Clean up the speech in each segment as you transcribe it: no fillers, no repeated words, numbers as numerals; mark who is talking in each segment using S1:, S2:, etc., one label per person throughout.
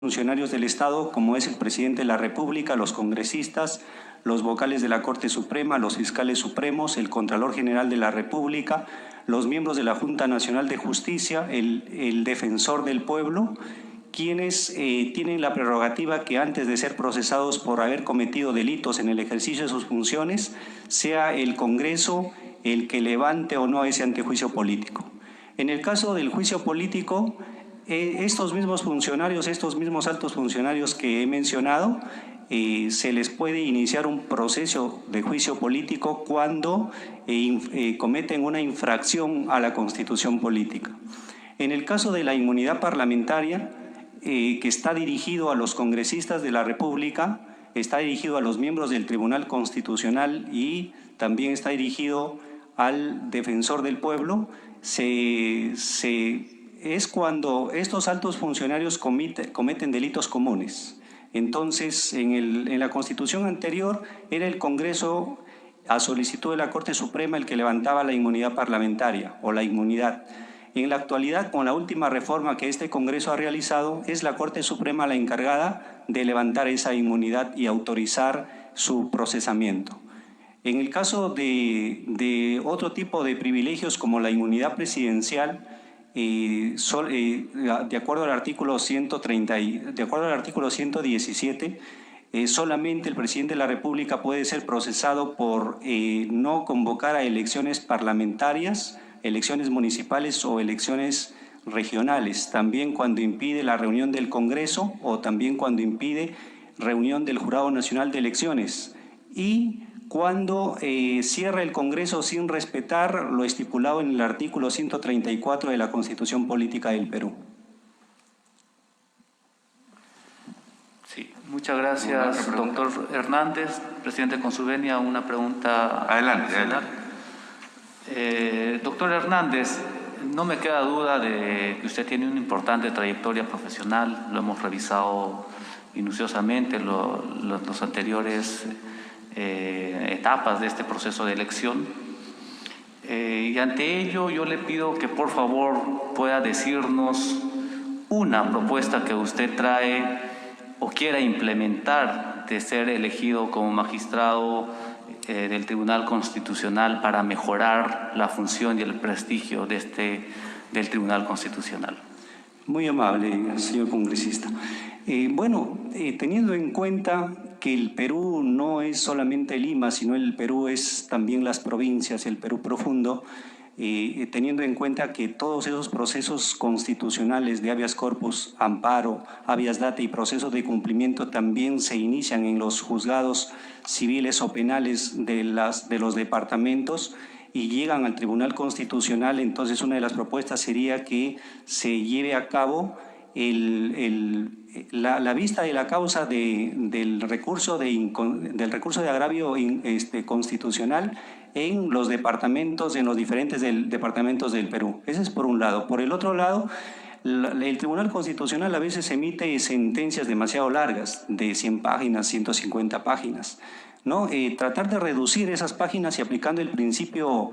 S1: funcionarios del Estado, como es el presidente de la República, los congresistas, los vocales de la Corte Suprema, los fiscales supremos, el Contralor General de la República, los miembros de la Junta Nacional de Justicia, el Defensor del Pueblo, quienes tienen la prerrogativa que antes de ser procesados por haber cometido delitos en el ejercicio de sus funciones, sea el Congreso el que levante o no ese antejuicio político. En el caso del juicio político, estos mismos funcionarios, estos mismos altos funcionarios que he mencionado, se les puede iniciar un proceso de juicio político cuando cometen una infracción a la Constitución política. En el caso de la inmunidad parlamentaria, que está dirigido a los congresistas de la República, está dirigido a los miembros del Tribunal Constitucional y también está dirigido al Defensor del Pueblo, es cuando estos altos funcionarios cometen delitos comunes. Entonces, en la Constitución anterior era el Congreso, a solicitud de la Corte Suprema, el que levantaba la inmunidad parlamentaria o la inmunidad. En la actualidad, con la última reforma que este Congreso ha realizado, es la Corte Suprema la encargada de levantar esa inmunidad y autorizar su procesamiento. En el caso de otro tipo de privilegios como la inmunidad presidencial, de acuerdo al artículo 117, solamente el presidente de la República puede ser procesado por no convocar a elecciones parlamentarias, elecciones municipales o elecciones regionales, también cuando impide la reunión del Congreso o también cuando impide reunión del Jurado Nacional de Elecciones y cuando cierra el Congreso sin respetar lo estipulado en el artículo 134 de la Constitución Política del Perú.
S2: Sí, muchas gracias, doctor Hernández. Presidente Consubenia, una pregunta.
S3: Adelante.
S2: Doctor Hernández, no me queda duda de que usted tiene una importante trayectoria profesional, lo hemos revisado minuciosamente, los anteriores etapas de este proceso de elección. Y ante ello yo le pido que por favor pueda decirnos una propuesta que usted trae o quiera implementar de ser elegido como magistrado del Tribunal Constitucional para mejorar la función y el prestigio del Tribunal Constitucional.
S1: Muy amable, señor congresista. Teniendo en cuenta que el Perú no es solamente Lima, sino el Perú es también las provincias, el Perú profundo, teniendo en cuenta que todos esos procesos constitucionales de habeas corpus, amparo, habeas data y procesos de cumplimiento también se inician en los juzgados civiles o penales de los departamentos y llegan al Tribunal Constitucional. Entonces una de las propuestas sería que se lleve a cabo la vista de la causa del recurso de agravio constitucional en los departamentos, en los diferentes departamentos del Perú. Ese es por un lado. Por el otro lado, el Tribunal Constitucional a veces emite sentencias demasiado largas, de 100 páginas, 150 páginas, ¿no? Tratar de reducir esas páginas y aplicando el principio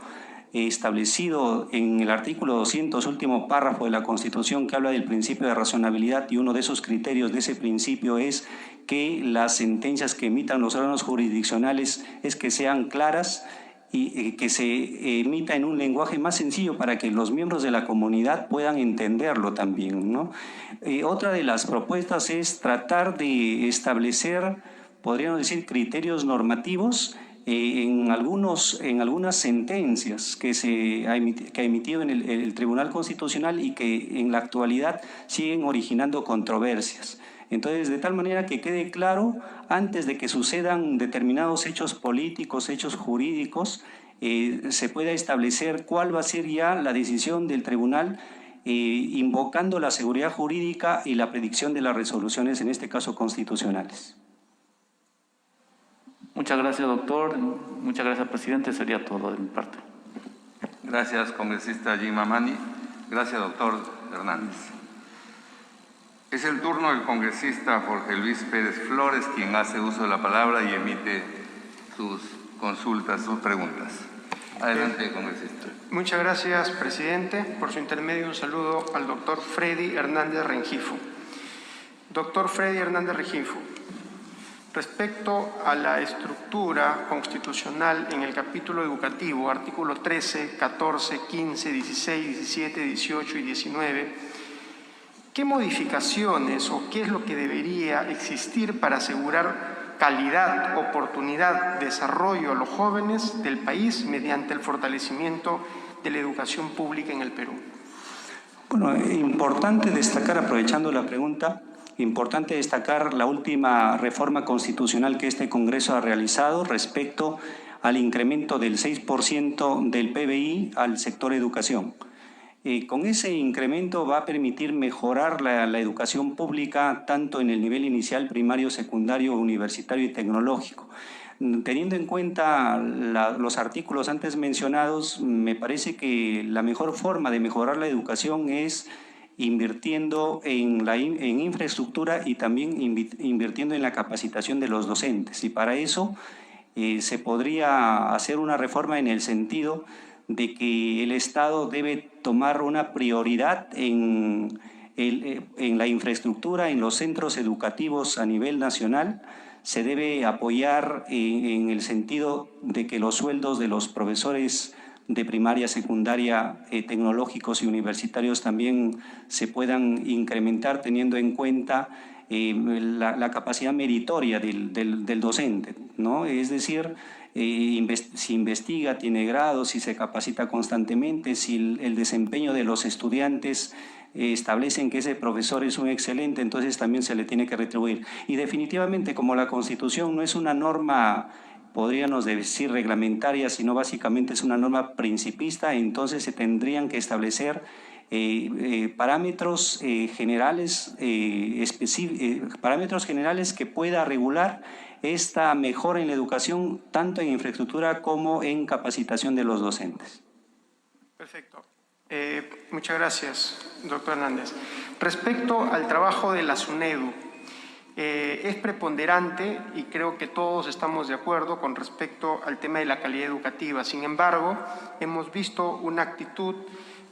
S1: establecido en el artículo 200, último párrafo de la Constitución, que habla del principio de razonabilidad, y uno de esos criterios de ese principio es que las sentencias que emitan los órganos jurisdiccionales es que sean claras y que se emita en un lenguaje más sencillo para que los miembros de la comunidad puedan entenderlo también, ¿no? Otra de las propuestas es tratar de establecer, podríamos decir, criterios normativos en algunas sentencias que ha emitido en el Tribunal Constitucional y que en la actualidad siguen originando controversias. Entonces, de tal manera que quede claro, antes de que sucedan determinados hechos políticos, hechos jurídicos, se pueda establecer cuál va a ser ya la decisión del tribunal, invocando la seguridad jurídica y la predicción de las resoluciones, en este caso constitucionales.
S2: Muchas gracias, doctor. Muchas gracias, presidente. Sería todo de mi parte.
S3: Gracias, congresista Jim Mamani. Gracias, doctor Hernández. Es el turno del congresista Jorge Luis Pérez Flores, quien hace uso de la palabra y emite sus consultas, sus preguntas. Adelante, congresista.
S4: Muchas gracias, presidente. Por su intermedio, un saludo al doctor Freddy Hernández Rengifo. Doctor Freddy Hernández Rengifo, respecto a la estructura constitucional en el capítulo educativo, artículo 13, 14, 15, 16, 17, 18 y 19, ¿qué modificaciones o qué es lo que debería existir para asegurar calidad, oportunidad, desarrollo a los jóvenes del país mediante el fortalecimiento de la educación pública en el Perú?
S1: Bueno, importante destacar, aprovechando la pregunta, importante destacar la última reforma constitucional que este Congreso ha realizado respecto al incremento del 6% del PBI al sector educación. Con ese incremento va a permitir mejorar la educación pública tanto en el nivel inicial, primario, secundario, universitario y tecnológico. Teniendo en cuenta los artículos antes mencionados, me parece que la mejor forma de mejorar la educación es invirtiendo en infraestructura y también invirtiendo en la capacitación de los docentes. Y para eso se podría hacer una reforma en el sentido de que el Estado debe tomar una prioridad en la infraestructura, en los centros educativos a nivel nacional. Se debe apoyar en el sentido de que los sueldos de los profesores de primaria, secundaria, tecnológicos y universitarios también se puedan incrementar teniendo en cuenta la capacidad meritoria del docente, ¿no? Es decir, si investiga, tiene grados, si se capacita constantemente, si el desempeño de los estudiantes establecen que ese profesor es un excelente, entonces también se le tiene que retribuir. Y definitivamente, como la Constitución no es una norma, podríamos decir, reglamentaria, sino básicamente es una norma principista, entonces se tendrían que establecer parámetros generales que pueda regular esta mejora en la educación, tanto en infraestructura como en capacitación de los docentes.
S4: Perfecto. Muchas gracias, doctor Hernández. Respecto al trabajo de la SUNEDU, es preponderante y creo que todos estamos de acuerdo con respecto al tema de la calidad educativa. Sin embargo, hemos visto una actitud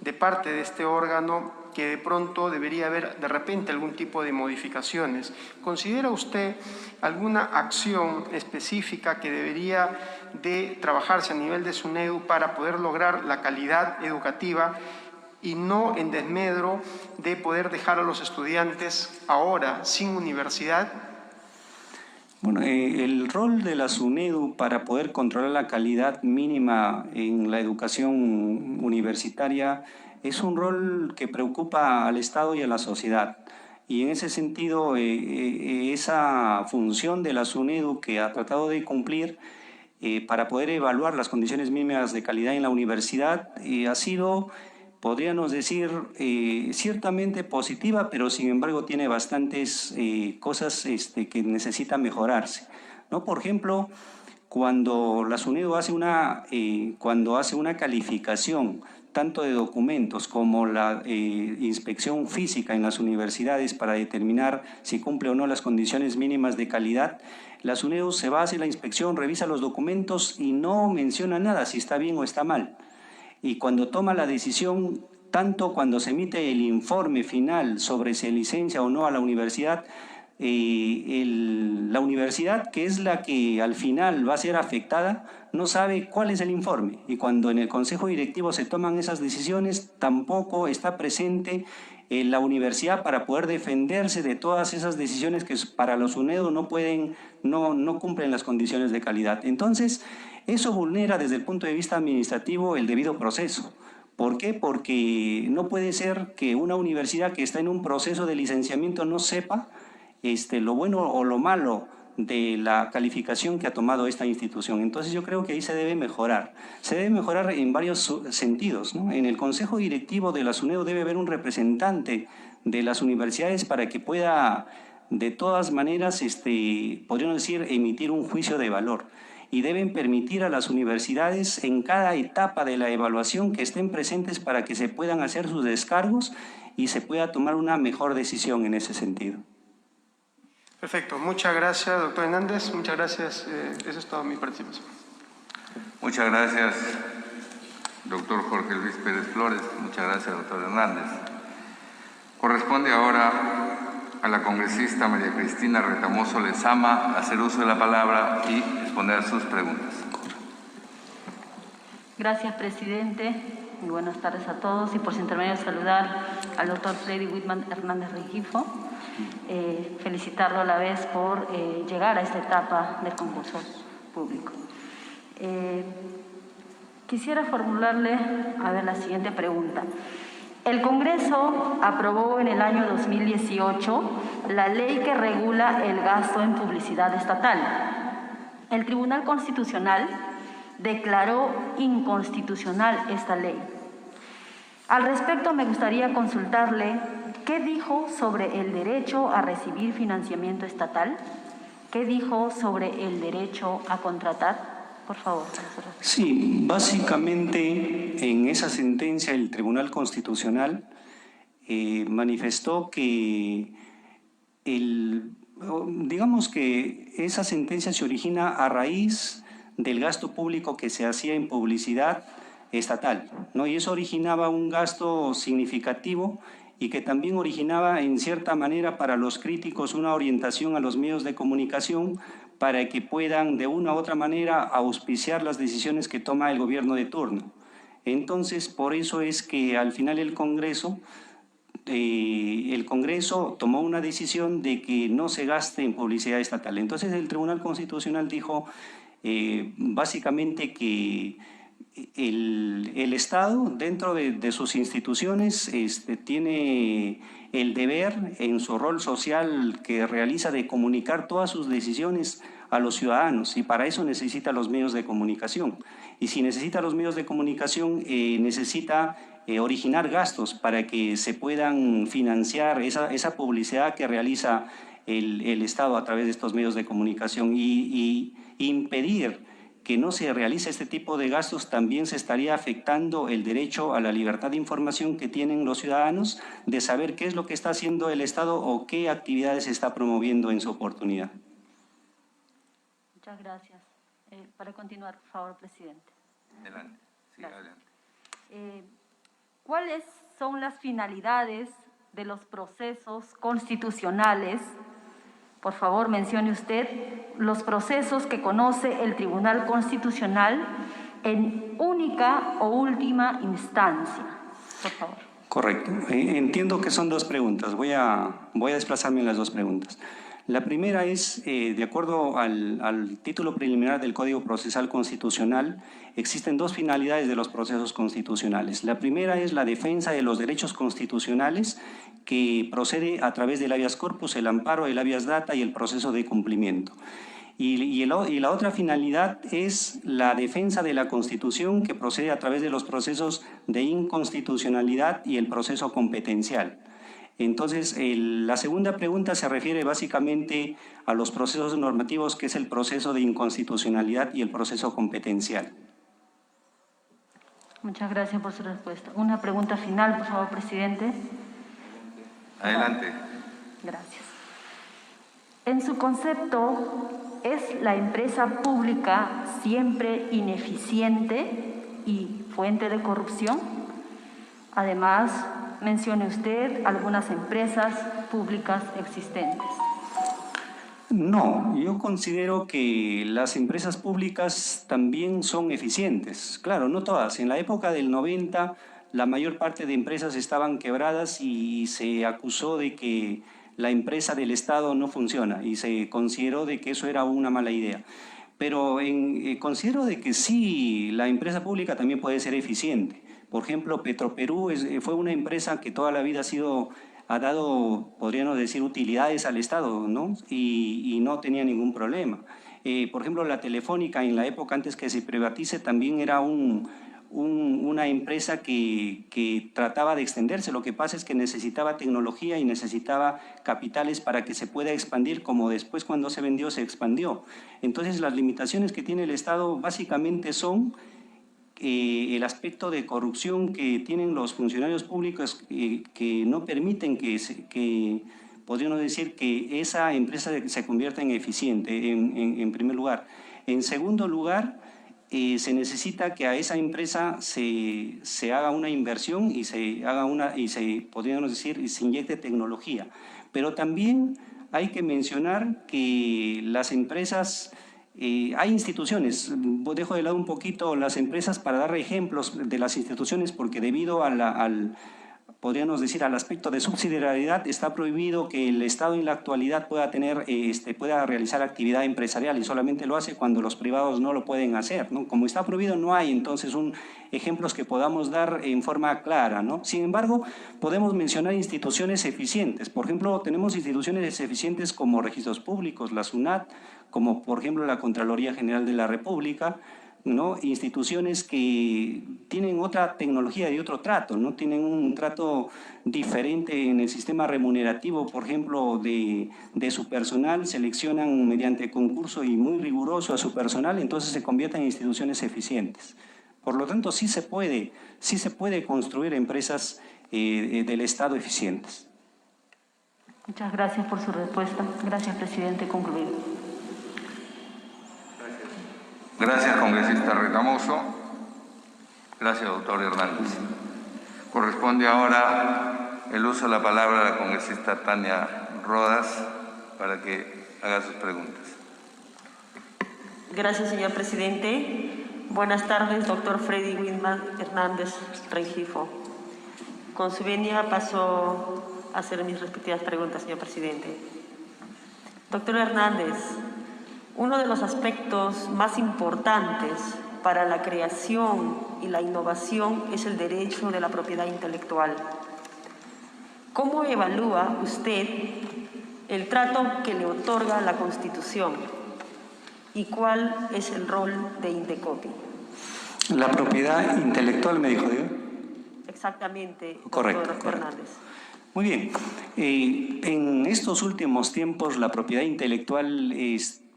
S4: de parte de este órgano que de pronto debería haber de repente algún tipo de modificaciones. ¿Considera usted alguna acción específica que debería de trabajarse a nivel de SUNEDU para poder lograr la calidad educativa y no en desmedro de poder dejar a los estudiantes ahora sin universidad?
S1: Bueno, el rol de la SUNEDU para poder controlar la calidad mínima en la educación universitaria es un rol que preocupa al Estado y a la sociedad. Y en ese sentido, esa función de la SUNEDU que ha tratado de cumplir para poder evaluar las condiciones mínimas de calidad en la universidad ha sido, podríamos decir, ciertamente positiva, pero sin embargo tiene bastantes cosas que necesitan mejorarse, ¿no? Por ejemplo, cuando la SUNEDU hace una calificación tanto de documentos como la inspección física en las universidades para determinar si cumple o no las condiciones mínimas de calidad, la SUNEDU se va a hacer la inspección, revisa los documentos y no menciona nada si está bien o está mal. Y cuando toma la decisión, tanto cuando se emite el informe final sobre si licencia o no a la universidad, la universidad, que es la que al final va a ser afectada, no sabe cuál es el informe. Y cuando en el consejo directivo se toman esas decisiones, tampoco está presente la universidad para poder defenderse de todas esas decisiones que para los SUNEDU no cumplen las condiciones de calidad. Entonces, eso vulnera desde el punto de vista administrativo el debido proceso. ¿Por qué? Porque no puede ser que una universidad que está en un proceso de licenciamiento no sepa lo bueno o lo malo de la calificación que ha tomado esta institución. Entonces yo creo que ahí se debe mejorar. Se debe mejorar en varios sentidos, ¿no? En el consejo directivo de la SUNEDU debe haber un representante de las universidades para que pueda, de todas maneras, podríamos decir, emitir un juicio de valor. Y deben permitir a las universidades en cada etapa de la evaluación que estén presentes para que se puedan hacer sus descargos y se pueda tomar una mejor decisión en ese sentido.
S4: Perfecto. Muchas gracias, doctor Hernández. Muchas gracias. Eso es toda mi participación.
S3: Muchas gracias, doctor Jorge Luis Pérez Flores. Muchas gracias, doctor Hernández. Corresponde ahora a la congresista María Cristina Retamoso Lezama a hacer uso de la palabra y exponer sus preguntas.
S5: Gracias, presidente. Muy buenas tardes a todos y por su intermedio saludar al doctor Freddy Whitman Hernández Rengifo, felicitarlo a la vez por llegar a esta etapa del concurso público. Quisiera formularle la siguiente pregunta. El Congreso aprobó en el año 2018 la ley que regula el gasto en publicidad estatal. El Tribunal Constitucional declaró inconstitucional esta ley. Al respecto, me gustaría consultarle qué dijo sobre el derecho a recibir financiamiento estatal, qué dijo sobre el derecho a contratar. Por favor.
S1: Sí, básicamente en esa sentencia el Tribunal Constitucional manifestó que digamos que esa sentencia se origina a raíz del gasto público que se hacía en publicidad estatal, ¿no? Y eso originaba un gasto significativo y que también originaba en cierta manera para los críticos una orientación a los medios de comunicación para que puedan de una u otra manera auspiciar las decisiones que toma el gobierno de turno. Entonces, por eso es que al final el Congreso tomó una decisión de que no se gaste en publicidad estatal. Entonces el Tribunal Constitucional dijo básicamente que el Estado, dentro de sus instituciones, tiene el deber en su rol social que realiza de comunicar todas sus decisiones a los ciudadanos, y para eso necesita los medios de comunicación. Y si necesita los medios de comunicación, necesita originar gastos para que se puedan financiar esa publicidad que realiza el Estado a través de estos medios de comunicación, y impedir que no se realice este tipo de gastos también se estaría afectando el derecho a la libertad de información que tienen los ciudadanos, de saber qué es lo que está haciendo el Estado o qué actividades se está promoviendo en su oportunidad.
S5: Muchas gracias. Para continuar, por favor, presidente.
S3: Adelante. Sí, adelante.
S5: ¿Cuáles son las finalidades de los procesos constitucionales? Por favor, mencione usted los procesos que conoce el Tribunal Constitucional en única o última instancia. Por favor.
S1: Correcto. Entiendo que son dos preguntas. Voy a desplazarme en las dos preguntas. La primera es, de acuerdo al título preliminar del Código Procesal Constitucional, existen dos finalidades de los procesos constitucionales. La primera es la defensa de los derechos constitucionales, que procede a través del habeas corpus, el amparo, el habeas data y el proceso de cumplimiento. Y la otra finalidad es la defensa de la Constitución, que procede a través de los procesos de inconstitucionalidad y el proceso competencial. Entonces, la segunda pregunta se refiere básicamente a los procesos normativos, que es el proceso de inconstitucionalidad y el proceso competencial.
S5: Muchas gracias por su respuesta. Una pregunta final, por favor, presidente.
S3: Adelante.
S5: Gracias. En su concepto, ¿es la empresa pública siempre ineficiente y fuente de corrupción? Además, mencione usted algunas empresas públicas existentes.
S1: No, yo considero que las empresas públicas también son eficientes. Claro, no todas. En la época del 90, la mayor parte de empresas estaban quebradas y se acusó de que la empresa del Estado no funciona y se consideró de que eso era una mala idea. Pero considero de que sí, la empresa pública también puede ser eficiente. Por ejemplo, Petroperú fue una empresa que toda la vida ha dado, podríamos decir, utilidades al Estado, ¿no? Y no tenía ningún problema. Por ejemplo, la Telefónica, en la época antes que se privatice, también era una empresa que trataba de extenderse. Lo que pasa es que necesitaba tecnología y necesitaba capitales para que se pueda expandir, como después cuando se vendió se expandió. Entonces, las limitaciones que tiene el Estado básicamente son el aspecto de corrupción que tienen los funcionarios públicos, que no permiten que podríamos decir que esa empresa se convierta en eficiente, en primer lugar. En segundo lugar, se necesita que a esa empresa se haga una inversión y podríamos decir, se inyecte tecnología. Pero también hay que mencionar que las empresas, hay instituciones, dejo de lado un poquito las empresas para dar ejemplos de las instituciones, porque debido podríamos decir, al aspecto de subsidiariedad, está prohibido que el Estado en la actualidad pueda realizar actividad empresarial, y solamente lo hace cuando los privados no lo pueden hacer, ¿no? Como está prohibido, no hay entonces ejemplos que podamos dar en forma clara, ¿no? Sin embargo, podemos mencionar instituciones eficientes. Por ejemplo, tenemos instituciones eficientes como registros públicos, la SUNAT, como por ejemplo la Contraloría General de la República, ¿no? Instituciones que tienen otra tecnología y otro trato, ¿no? Tienen un trato diferente en el sistema remunerativo, por ejemplo, de su personal, seleccionan mediante concurso y muy riguroso a su personal, entonces se convierten en instituciones eficientes. Por lo tanto, sí se puede construir empresas del Estado eficientes.
S5: Muchas gracias por su respuesta. Gracias, presidente. Concluido.
S3: Gracias, congresista Retamoso. Gracias, doctor Hernández. Corresponde ahora el uso de la palabra a la congresista Tania Rodas para que haga sus preguntas.
S6: Gracias, señor presidente. Buenas tardes, doctor Freddy Wilman Hernández Rengifo. Con su venia paso a hacer mis respectivas preguntas, señor presidente. Doctor Hernández, uno de los aspectos más importantes para la creación y la innovación es el derecho de la propiedad intelectual. ¿Cómo evalúa usted el trato que le otorga la Constitución? ¿Y cuál es el rol de Indecopi?
S1: La propiedad intelectual, me dijo, ¿digo?
S6: Exactamente,
S1: Correcto,
S6: doctor
S1: correcto.
S6: Hernández.
S1: Muy bien. En estos últimos tiempos la propiedad intelectual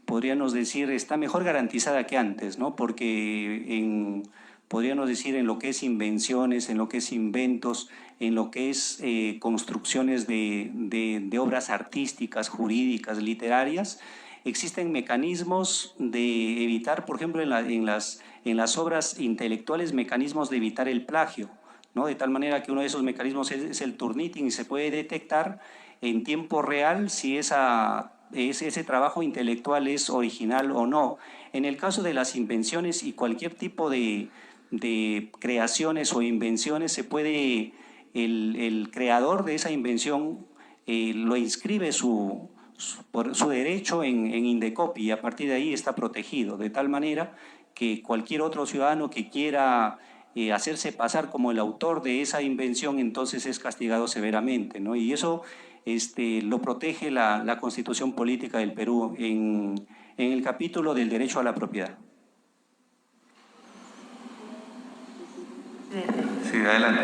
S1: podríamos decir, está mejor garantizada que antes, ¿no? Porque podríamos decir, en lo que es invenciones, en lo que es inventos, en lo que es construcciones de obras artísticas, jurídicas, literarias, existen mecanismos de evitar, por ejemplo, en las obras intelectuales, mecanismos de evitar el plagio, ¿no? De tal manera que uno de esos mecanismos es el Turnitin, y se puede detectar en tiempo real si ese trabajo intelectual es original o no. En el caso de las invenciones y cualquier tipo de creaciones o invenciones, se puede, el creador de esa invención lo inscribe su derecho en Indecopi, y a partir de ahí está protegido, de tal manera que cualquier otro ciudadano que quiera hacerse pasar como el autor de esa invención, entonces es castigado severamente, ¿no? Y eso lo protege la Constitución Política del Perú en el capítulo del derecho a la propiedad.
S3: Sí, adelante.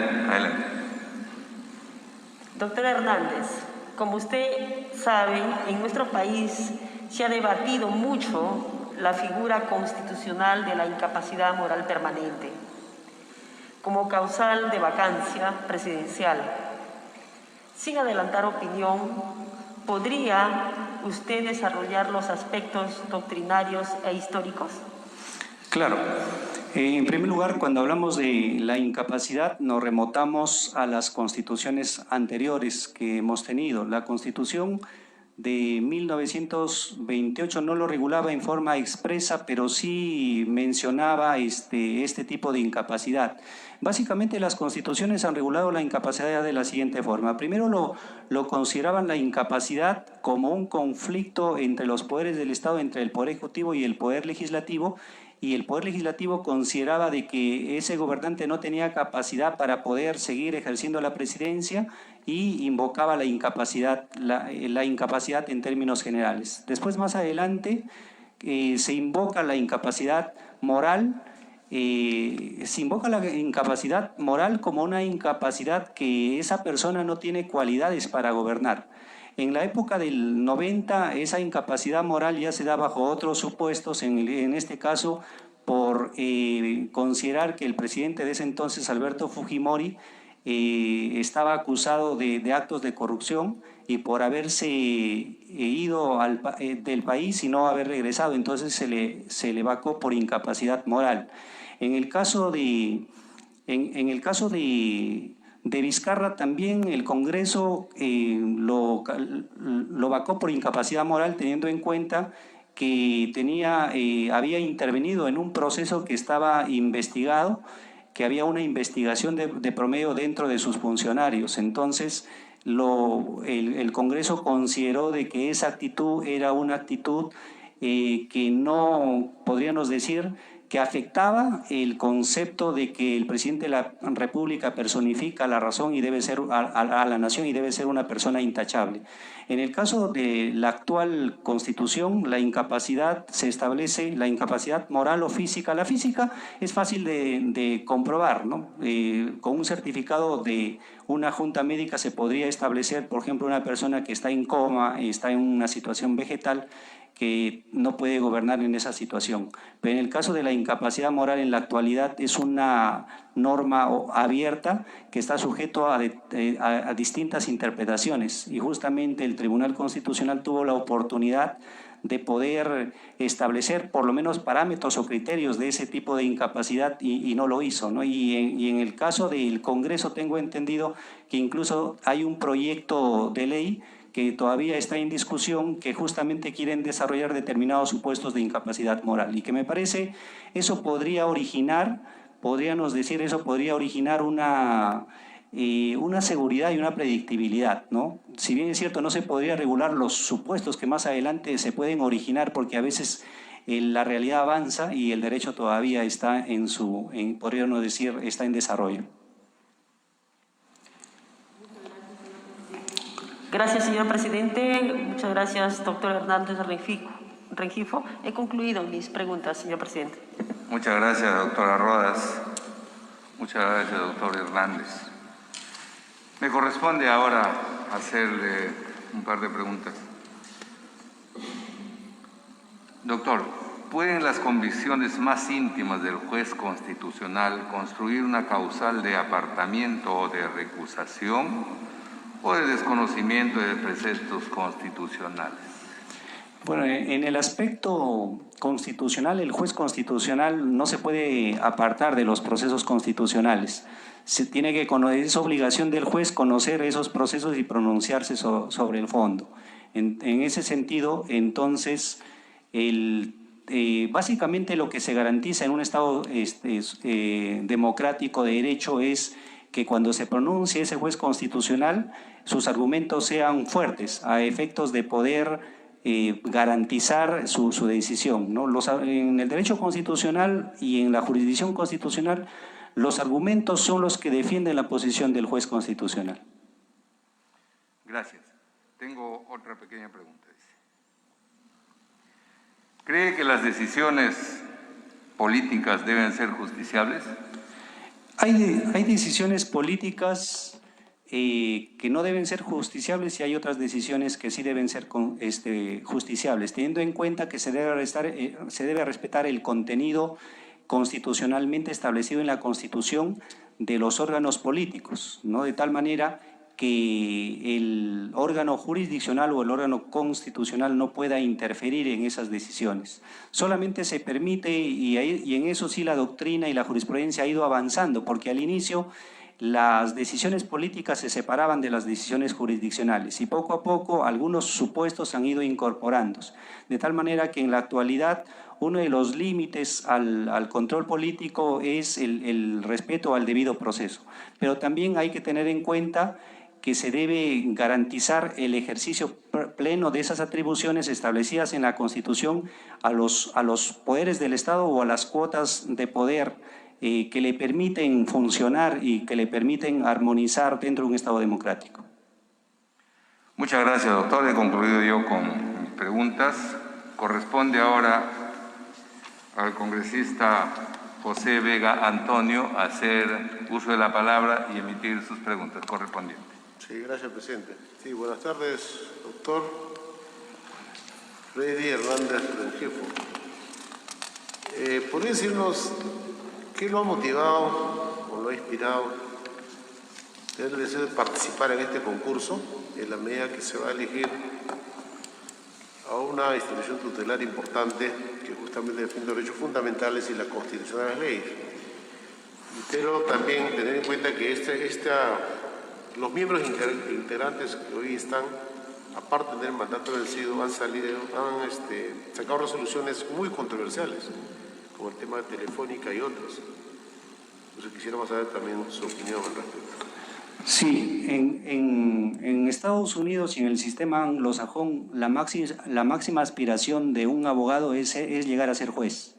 S6: Doctor Hernández, como usted sabe, en nuestro país se ha debatido mucho la figura constitucional de la incapacidad moral permanente como causal de vacancia presidencial. Sin adelantar opinión, ¿podría usted desarrollar los aspectos doctrinarios e históricos?
S1: Claro. En primer lugar, cuando hablamos de la incapacidad, nos remontamos a las constituciones anteriores que hemos tenido. La Constitución de 1928 no lo regulaba en forma expresa, pero sí mencionaba este tipo de incapacidad. Básicamente, las constituciones han regulado la incapacidad de la siguiente forma. Primero lo consideraban la incapacidad como un conflicto entre los poderes del Estado, entre el Poder Ejecutivo y el Poder Legislativo, y el Poder Legislativo consideraba de que ese gobernante no tenía capacidad para poder seguir ejerciendo la presidencia, y invocaba la incapacidad en términos generales. Después, más adelante, se invoca la incapacidad moral. Se invoca la incapacidad moral como una incapacidad que esa persona no tiene cualidades para gobernar. En la época del 90, esa incapacidad moral ya se da bajo otros supuestos, en este caso por considerar que el presidente de ese entonces, Alberto Fujimori, estaba acusado de actos de corrupción y por haberse ido del país y no haber regresado, entonces se le vacó por incapacidad moral. En el caso de De Vizcarra también el Congreso lo vacó por incapacidad moral, teniendo en cuenta que había intervenido en un proceso que estaba investigado, que había una investigación de promedio dentro de sus funcionarios. Entonces, el Congreso consideró de que esa actitud era una actitud que no, podríamos decir, que afectaba el concepto de que el presidente de la República personifica la razón y debe ser a la nación y debe ser una persona intachable. En el caso de la actual Constitución, la incapacidad se establece, la incapacidad moral o física. La física es fácil de comprobar, ¿no? Con un certificado de una junta médica se podría establecer, por ejemplo, una persona que está en coma, está en una situación vegetal, que no puede gobernar en esa situación. Pero en el caso de la incapacidad moral en la actualidad es una norma abierta que está sujeto a distintas interpretaciones, y justamente el Tribunal Constitucional tuvo la oportunidad de poder establecer por lo menos parámetros o criterios de ese tipo de incapacidad y no lo hizo, ¿no? Y en el caso del Congreso tengo entendido que incluso hay un proyecto de ley que todavía está en discusión, que justamente quieren desarrollar determinados supuestos de incapacidad moral, y que me parece eso podría originar, podríamos decir, eso podría originar una seguridad y una predictibilidad, ¿no? Si bien es cierto, no se podría regular los supuestos que más adelante se pueden originar, porque a veces la realidad avanza y el derecho todavía está podríamos decir, está en desarrollo.
S6: Gracias, señor presidente. Muchas gracias, doctor Hernández Rengifo. He concluido mis preguntas, señor presidente.
S3: Muchas gracias, doctora Rodas. Muchas gracias, doctor Hernández. Me corresponde ahora hacerle un par de preguntas. Doctor, ¿pueden las convicciones más íntimas del juez constitucional construir una causal de apartamiento o de recusación o de desconocimiento de preceptos constitucionales?
S1: Bueno, en el aspecto constitucional, el juez constitucional no se puede apartar de los procesos constitucionales. Se tiene que es obligación del juez conocer esos procesos y pronunciarse sobre el fondo. En ese sentido, entonces, básicamente lo que se garantiza en un Estado democrático de derecho es que cuando se pronuncie ese juez constitucional, sus argumentos sean fuertes a efectos de poder garantizar su decisión, ¿no? En el derecho constitucional y en la jurisdicción constitucional, los argumentos son los que defienden la posición del juez constitucional.
S3: Gracias. Tengo otra pequeña pregunta. ¿Cree que las decisiones políticas deben ser justiciables?
S1: Hay decisiones políticas que no deben ser justiciables y hay otras decisiones que sí deben ser justiciables, teniendo en cuenta que se debe respetar el contenido constitucionalmente establecido en la Constitución de los órganos políticos, ¿no? De tal manera que el órgano jurisdiccional o el órgano constitucional no pueda interferir en esas decisiones. Solamente se permite, y en eso sí la doctrina y la jurisprudencia ha ido avanzando, porque al inicio las decisiones políticas se separaban de las decisiones jurisdiccionales y poco a poco algunos supuestos han ido incorporándose, de tal manera que en la actualidad uno de los límites al control político es el respeto al debido proceso, pero también hay que tener en cuenta que se debe garantizar el ejercicio pleno de esas atribuciones establecidas en la Constitución a los poderes del Estado o a las cuotas de poder que le permiten funcionar y que le permiten armonizar dentro de un Estado democrático.
S3: Muchas gracias, doctor. He concluido yo con mis preguntas. Corresponde ahora al congresista José Vega Antonio hacer uso de la palabra y emitir sus preguntas correspondientes.
S7: Sí, gracias, presidente. Sí, buenas tardes, doctor Freddy Hernández Rengifo. ¿Podría decirnos qué lo ha motivado o lo ha inspirado tener el deseo de participar en este concurso en la medida que se va a elegir a una institución tutelar importante que justamente defiende derechos fundamentales y la constitución de las leyes? Pero también tener en cuenta que los miembros integrantes que hoy están, aparte del mandato vencido, han sacado resoluciones muy controversiales, como el tema de Telefónica y otros. Entonces quisiéramos saber también su opinión al respecto.
S1: Sí, en Estados Unidos y en el sistema anglosajón, la máxima aspiración de un abogado es llegar a ser juez.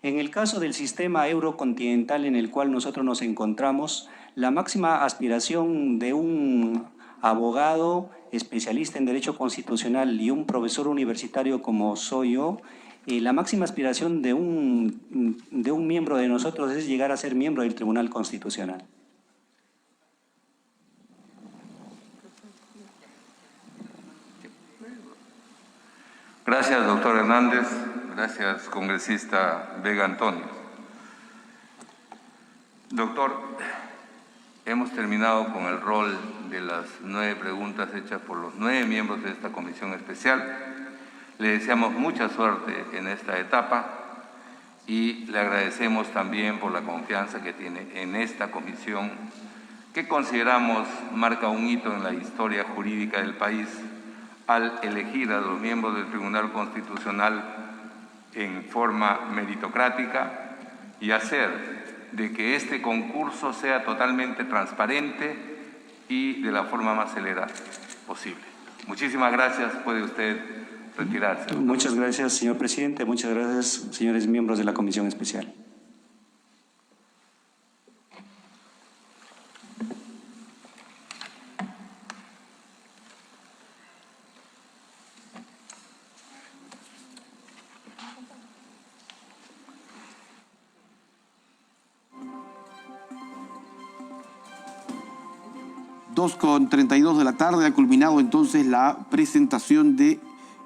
S1: En el caso del sistema eurocontinental en el cual nosotros nos encontramos, la máxima aspiración de un abogado especialista en Derecho Constitucional y un profesor universitario como soy yo, la máxima aspiración de un miembro de nosotros es llegar a ser miembro del Tribunal Constitucional.
S3: Gracias, doctor Hernández. Gracias, congresista Vega Antonio. Doctor, hemos terminado con el rol de las 9 preguntas hechas por los 9 miembros de esta comisión especial. Le deseamos mucha suerte en esta etapa y le agradecemos también por la confianza que tiene en esta comisión, que consideramos marca un hito en la historia jurídica del país al elegir a los miembros del Tribunal Constitucional en forma meritocrática y hacer de que este concurso sea totalmente transparente y de la forma más celere posible. Muchísimas gracias. Puede usted retirarse.
S1: Muchas gracias, señor presidente. Muchas gracias, señores miembros de la comisión especial.
S8: Con 32 de la tarde ha culminado entonces la presentación de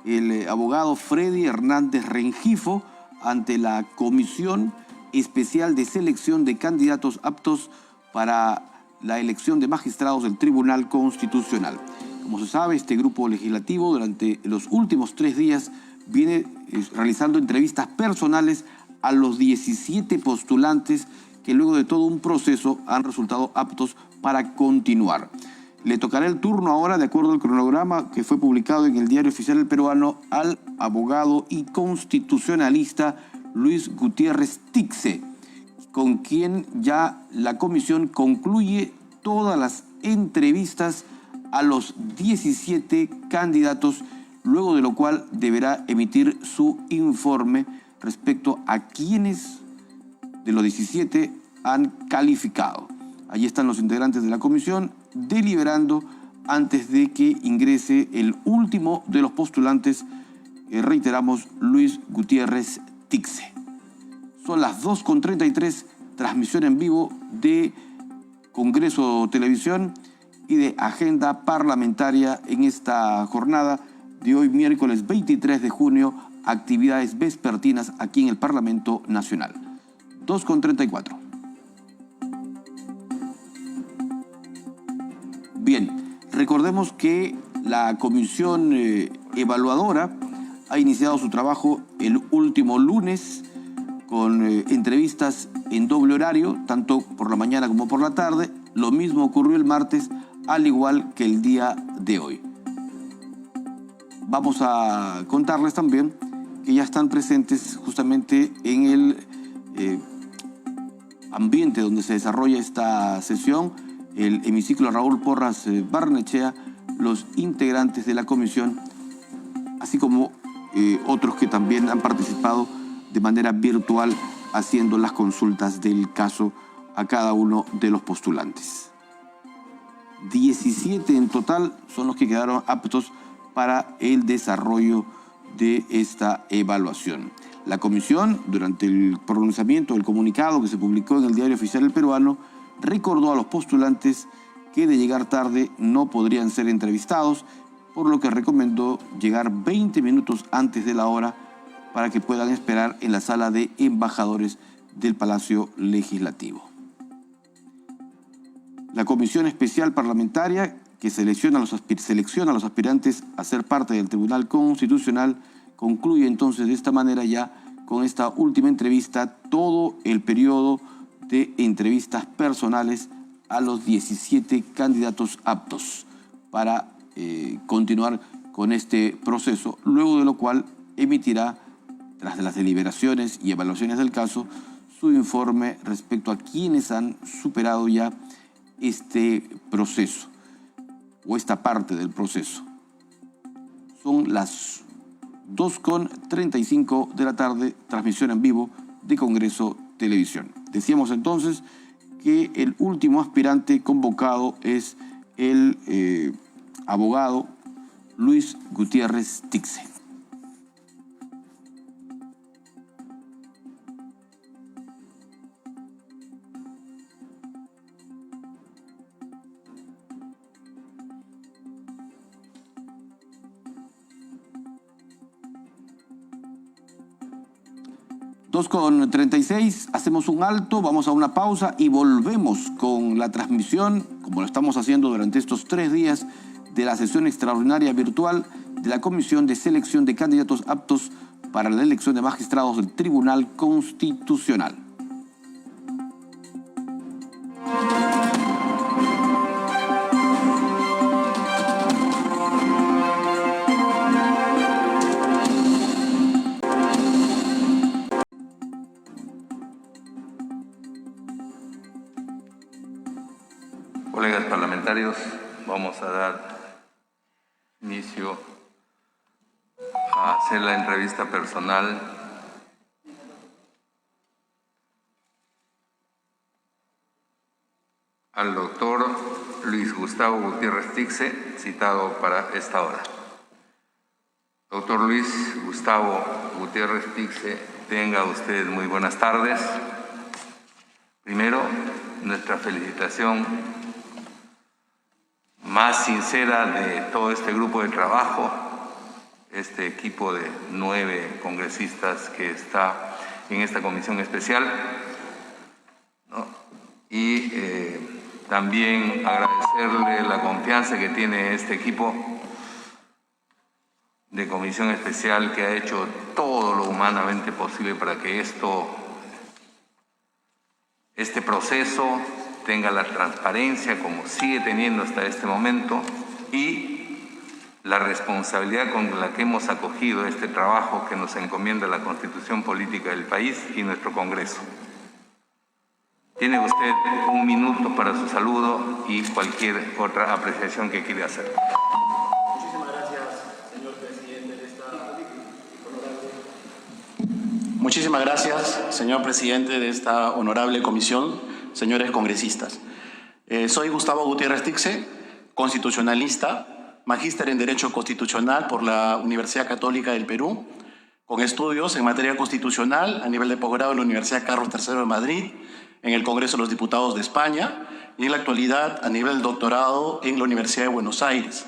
S8: el abogado Freddy Hernández Rengifo ante la Comisión Especial de Selección de Candidatos Aptos para la elección de magistrados del Tribunal Constitucional. Como se sabe, este grupo legislativo durante los últimos 3 días viene realizando entrevistas personales a los 17 postulantes que luego de todo un proceso han resultado aptos para continuar. Le tocará el turno ahora, de acuerdo al cronograma que fue publicado en el Diario Oficial del Peruano, al abogado y constitucionalista Luis Gutiérrez Tixe, con quien ya la comisión concluye todas las entrevistas a los 17 candidatos, luego de lo cual deberá emitir su informe respecto a quienes de los 17 han calificado. Allí están los integrantes de la comisión deliberando antes de que ingrese el último de los postulantes, reiteramos, Luis Gutiérrez Tixe. Son las 2:33, transmisión en vivo de Congreso Televisión y de Agenda Parlamentaria en esta jornada de hoy, miércoles 23 de junio, actividades vespertinas aquí en el Parlamento Nacional. 2:34. Bien, recordemos que la comisión evaluadora ha iniciado su trabajo el último lunes con entrevistas en doble horario, tanto por la mañana como por la tarde. Lo mismo ocurrió el martes, al igual que el día de hoy. Vamos a contarles también que ya están presentes justamente en el ambiente donde se desarrolla esta sesión, el hemiciclo Raúl Porras Barnechea, los integrantes de la comisión, así como otros que también han participado de manera virtual haciendo las consultas del caso a cada uno de los postulantes. 17 en total son los que quedaron aptos para el desarrollo de esta evaluación. La comisión, durante el pronunciamiento del comunicado que se publicó en el Diario Oficial del Peruano, recordó a los postulantes que de llegar tarde no podrían ser entrevistados, por lo que recomendó llegar 20 minutos antes de la hora para que puedan esperar en la sala de embajadores del Palacio Legislativo. La Comisión Especial Parlamentaria, que selecciona a los aspirantes a ser parte del Tribunal Constitucional, concluye entonces de esta manera ya con esta última entrevista todo el periodo de entrevistas personales a los 17 candidatos aptos para continuar con este proceso, luego de lo cual emitirá, tras las deliberaciones y evaluaciones del caso, su informe respecto a quienes han superado ya este proceso o esta parte del proceso. Son las 2:35 de la tarde, transmisión en vivo de Congreso Televisión. Decíamos entonces que el último aspirante convocado es el abogado Luis Gutiérrez Tixe. Con 36, hacemos un alto, vamos a una pausa y volvemos con la transmisión, como lo estamos haciendo durante estos 3 días, de la sesión extraordinaria virtual de la Comisión de Selección de Candidatos Aptos para la elección de magistrados del Tribunal Constitucional.
S3: Colegas parlamentarios, vamos a dar inicio a hacer la entrevista personal al doctor Luis Gustavo Gutiérrez Tixe, citado para esta hora. Doctor Luis Gustavo Gutiérrez Tixe, tenga usted muy buenas tardes. Primero, nuestra felicitación más sincera de todo este grupo de trabajo, este equipo de 9 congresistas que está en esta comisión especial, ¿no? Y también agradecerle la confianza que tiene este equipo de comisión especial, que ha hecho todo lo humanamente posible para que este proceso tenga la transparencia como sigue teniendo hasta este momento y la responsabilidad con la que hemos acogido este trabajo que nos encomienda la Constitución Política del país y nuestro Congreso. Tiene usted 1 minuto para su saludo y cualquier otra apreciación que quiera hacer.
S9: Muchísimas gracias, señor presidente de esta Muchísimas gracias, señor presidente de esta honorable comisión, señores congresistas. Soy Gustavo Gutiérrez Tixe, constitucionalista, magíster en Derecho Constitucional por la Universidad Católica del Perú, con estudios en materia constitucional a nivel de posgrado en la Universidad Carlos III de Madrid, en el Congreso de los Diputados de España y en la actualidad a nivel de doctorado en la Universidad de Buenos Aires.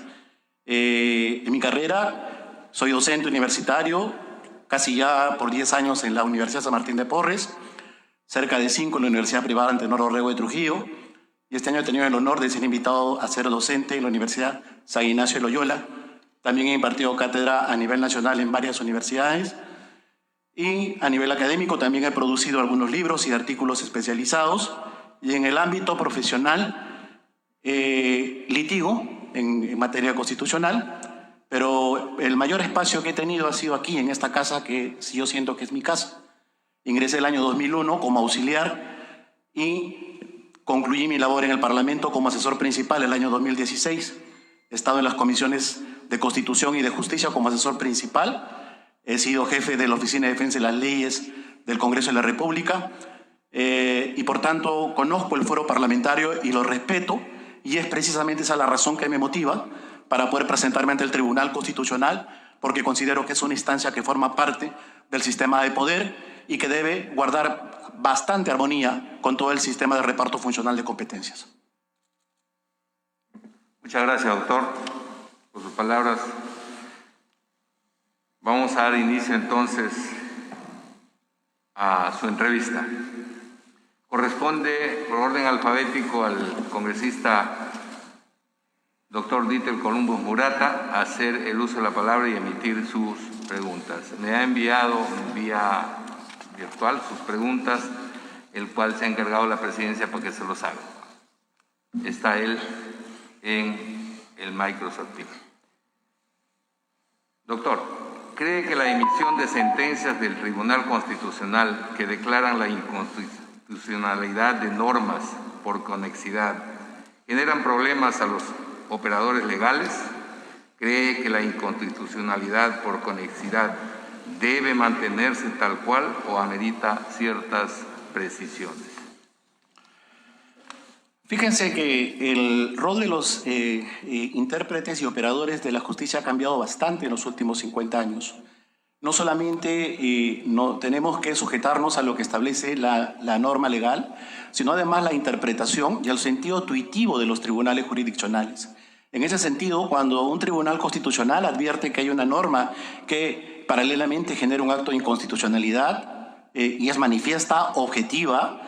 S9: En mi carrera soy docente universitario, casi ya por 10 años en la Universidad San Martín de Porres, cerca de 5 en la Universidad Privada Antenor Orrego de Trujillo, y este año he tenido el honor de ser invitado a ser docente en la Universidad San Ignacio de Loyola. También he impartido cátedra a nivel nacional en varias universidades y a nivel académico también he producido algunos libros y artículos especializados, y en el ámbito profesional litigo en materia constitucional, pero el mayor espacio que he tenido ha sido aquí en esta casa, que yo siento que es mi casa. Ingresé el año 2001 como auxiliar y concluí mi labor en el Parlamento como asesor principal el año 2016. He estado en las comisiones de Constitución y de Justicia como asesor principal. He sido jefe de la Oficina de Defensa de las Leyes del Congreso de la República y por tanto conozco el foro parlamentario y lo respeto, y es precisamente esa la razón que me motiva para poder presentarme ante el Tribunal Constitucional, porque considero que es una instancia que forma parte del sistema de poder y que debe guardar bastante armonía con todo el sistema de reparto funcional de competencias.
S3: Muchas gracias, doctor, por sus palabras. Vamos a dar inicio entonces a su entrevista. Corresponde por orden alfabético al congresista doctor Dieter Columbus Murata hacer el uso de la palabra y emitir sus preguntas. Me ha enviado vía virtual sus preguntas el cual se ha encargado la presidencia para que se los haga. Está él en el Microsoft Teams. Doctor, ¿cree que la emisión de sentencias del Tribunal Constitucional que declaran la inconstitucionalidad de normas por conexidad generan problemas a los operadores legales? ¿Cree que la inconstitucionalidad por conexidad debe mantenerse tal cual o amerita ciertas precisiones?
S9: Fíjense que el rol de los intérpretes y operadores de la justicia ha cambiado bastante en los últimos 50 años. No solamente no tenemos que sujetarnos a lo que establece la norma legal, sino además la interpretación y el sentido tuitivo de los tribunales jurisdiccionales. En ese sentido, cuando un tribunal constitucional advierte que hay una norma que paralelamente genera un acto de inconstitucionalidad y es manifiesta, objetiva,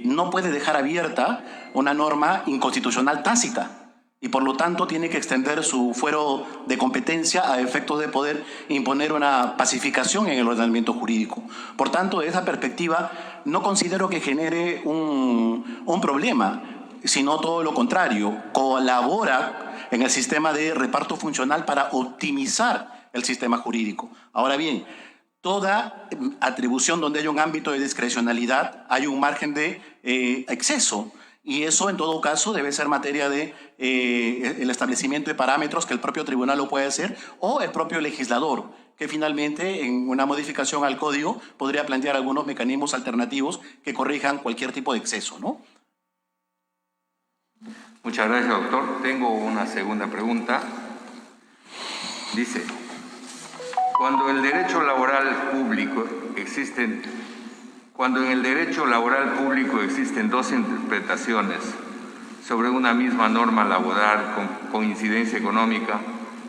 S9: no puede dejar abierta una norma inconstitucional tácita y por lo tanto tiene que extender su fuero de competencia a efectos de poder imponer una pacificación en el ordenamiento jurídico. Por tanto, de esa perspectiva, no considero que genere un problema, sino todo lo contrario, colabora en el sistema de reparto funcional para optimizar el sistema jurídico. Ahora bien, toda atribución donde hay un ámbito de discrecionalidad, hay un margen de exceso. Y eso, en todo caso, debe ser materia de el establecimiento de parámetros que el propio tribunal lo puede hacer o el propio legislador, que finalmente, en una modificación al código, podría plantear algunos mecanismos alternativos que corrijan cualquier tipo de exceso, ¿no?
S3: Muchas gracias, doctor. Tengo una segunda pregunta. Dice, cuando en el derecho laboral público existen dos interpretaciones sobre una misma norma laboral con incidencia económica,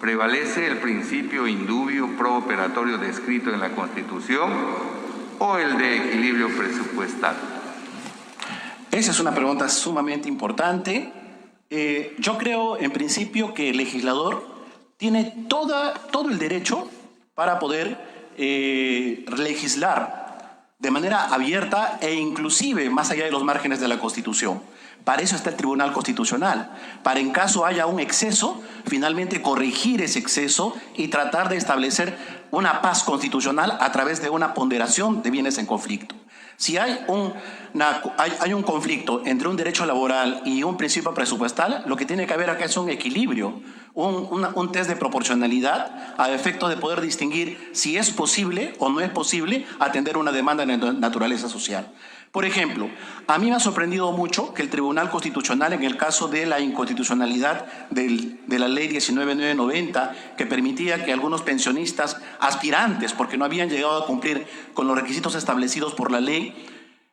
S3: ¿prevalece el principio indubio pro operatorio descrito en la Constitución o el de equilibrio presupuestal?
S9: Esa es una pregunta sumamente importante. Yo creo, en principio, que el legislador tiene todo el derecho para poder legislar de manera abierta e inclusive más allá de los márgenes de la Constitución. Para eso está el Tribunal Constitucional, para en caso haya un exceso, finalmente corregir ese exceso y tratar de establecer una paz constitucional a través de una ponderación de bienes en conflicto. Si hay un conflicto entre un derecho laboral y un principio presupuestal, lo que tiene que haber acá es un equilibrio, un test de proporcionalidad a efecto de poder distinguir si es posible o no es posible atender una demanda de naturaleza social. Por ejemplo, a mí me ha sorprendido mucho que el Tribunal Constitucional, en el caso de la inconstitucionalidad de la Ley 19.990, que permitía que algunos pensionistas aspirantes, porque no habían llegado a cumplir con los requisitos establecidos por la ley,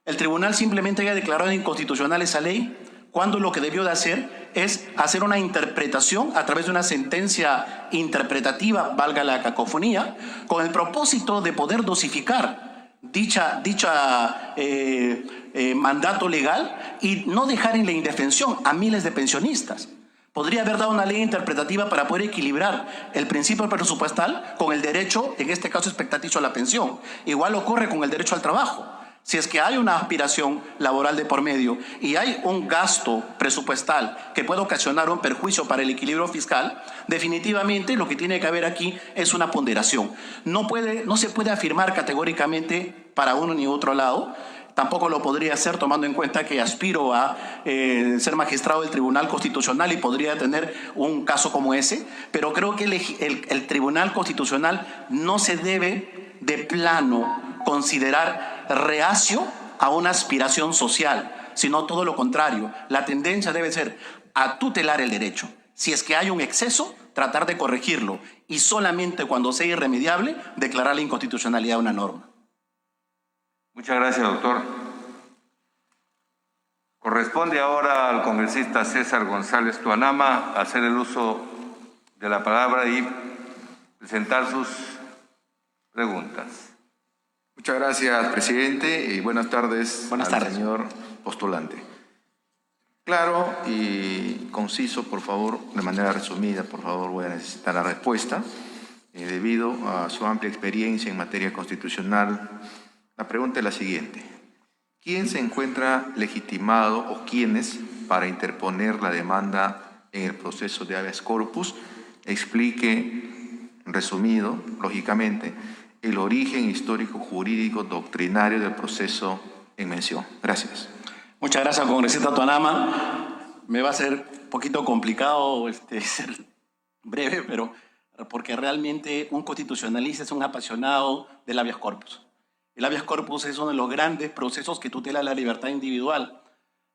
S9: el Tribunal simplemente haya declarado inconstitucional esa ley, cuando lo que debió de hacer es hacer una interpretación a través de una sentencia interpretativa, valga la cacofonía, con el propósito de poder dosificar dicha mandato legal y no dejar en la indefensión a miles de pensionistas. Podría haber dado una ley interpretativa para poder equilibrar el principio presupuestal con el derecho, en este caso expectaticio, a la pensión. Igual ocurre con el derecho al trabajo. Si es que hay una aspiración laboral de por medio y hay un gasto presupuestal que puede ocasionar un perjuicio para el equilibrio fiscal, definitivamente lo que tiene que haber aquí es una ponderación. No se puede afirmar categóricamente para uno ni otro lado. Tampoco lo podría hacer tomando en cuenta que aspiro a ser magistrado del Tribunal Constitucional y podría tener un caso como ese, pero creo que el Tribunal Constitucional no se debe de plano considerar reacio a una aspiración social, sino todo lo contrario. La tendencia debe ser a tutelar el derecho. Si es que hay un exceso, tratar de corregirlo y solamente cuando sea irremediable, declarar la inconstitucionalidad de una norma.
S3: Muchas gracias, doctor. Corresponde ahora al congresista César González Tuanama hacer el uso de la palabra y presentar sus preguntas.
S10: Muchas gracias, presidente, y buenas tardes al señor postulante. Claro y conciso, por favor, de manera resumida, por favor, voy a necesitar la respuesta. Debido a su amplia experiencia en materia constitucional, la pregunta es la siguiente. ¿quién se encuentra legitimado o quiénes para interponer la demanda en el proceso de habeas corpus? Explique, resumido, lógicamente, el origen histórico, jurídico, doctrinario del proceso en mención. Gracias.
S9: Muchas gracias, congresista Tuanama. Me va a ser un poquito complicado ser breve, pero porque realmente un constitucionalista es un apasionado del habeas corpus. El habeas corpus es uno de los grandes procesos que tutela la libertad individual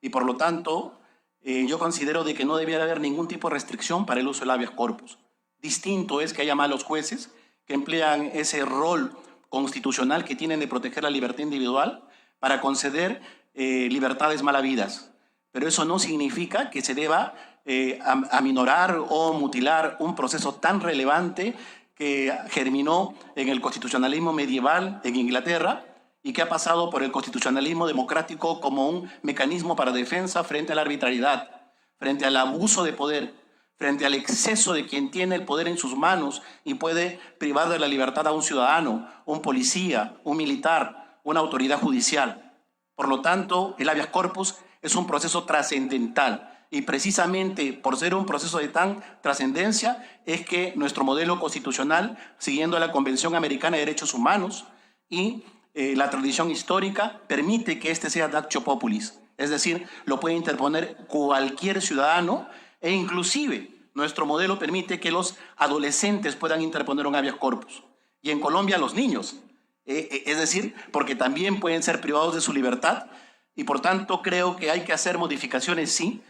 S9: y por lo tanto yo considero de que no debiera haber ningún tipo de restricción para el uso del habeas corpus. Distinto es que haya malos jueces que emplean ese rol constitucional que tienen de proteger la libertad individual para conceder libertades malavidas. Pero eso no significa que se deba aminorar o mutilar un proceso tan relevante que germinó en el constitucionalismo medieval en Inglaterra y que ha pasado por el constitucionalismo democrático como un mecanismo para defensa frente a la arbitrariedad, frente al abuso de poder, frente al exceso de quien tiene el poder en sus manos y puede privar de la libertad a un ciudadano, un policía, un militar, una autoridad judicial. Por lo tanto, el habeas corpus es un proceso trascendental y precisamente por ser un proceso de tan trascendencia es que nuestro modelo constitucional, siguiendo la Convención Americana de Derechos Humanos y la tradición histórica, permite que este sea dactio populis, es decir, lo puede interponer cualquier ciudadano e inclusive nuestro modelo permite que los adolescentes puedan interponer un habeas corpus y en Colombia los niños, es decir, porque también pueden ser privados de su libertad y por tanto creo que hay que hacer modificaciones, sí,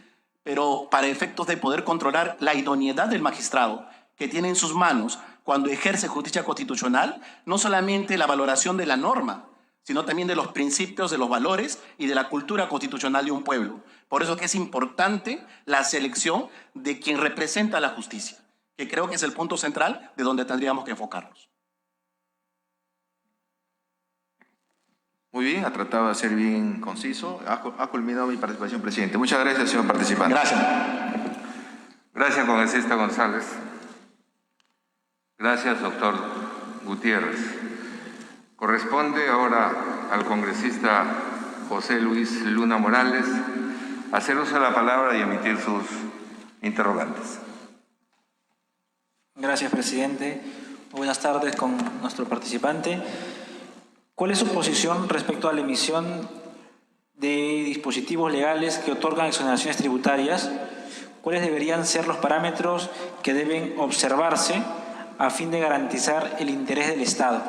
S9: pero para efectos de poder controlar la idoneidad del magistrado que tiene en sus manos cuando ejerce justicia constitucional, no solamente la valoración de la norma, sino también de los principios, de los valores y de la cultura constitucional de un pueblo. Por eso que es importante la selección de quien representa la justicia, que creo que es el punto central de donde tendríamos que enfocarnos.
S10: Muy bien, ha tratado de ser bien conciso. Ha culminado mi participación, presidente. Muchas gracias, señor participante.
S9: Gracias.
S3: Gracias, congresista González. Gracias, doctor Gutiérrez. Corresponde ahora al congresista José Luis Luna Morales hacer uso de la palabra y emitir sus interrogantes.
S11: Gracias, presidente. Buenas tardes con nuestro participante. ¿Cuál es su posición respecto a la emisión de dispositivos legales que otorgan exoneraciones tributarias? ¿Cuáles deberían ser los parámetros que deben observarse a fin de garantizar el interés del Estado?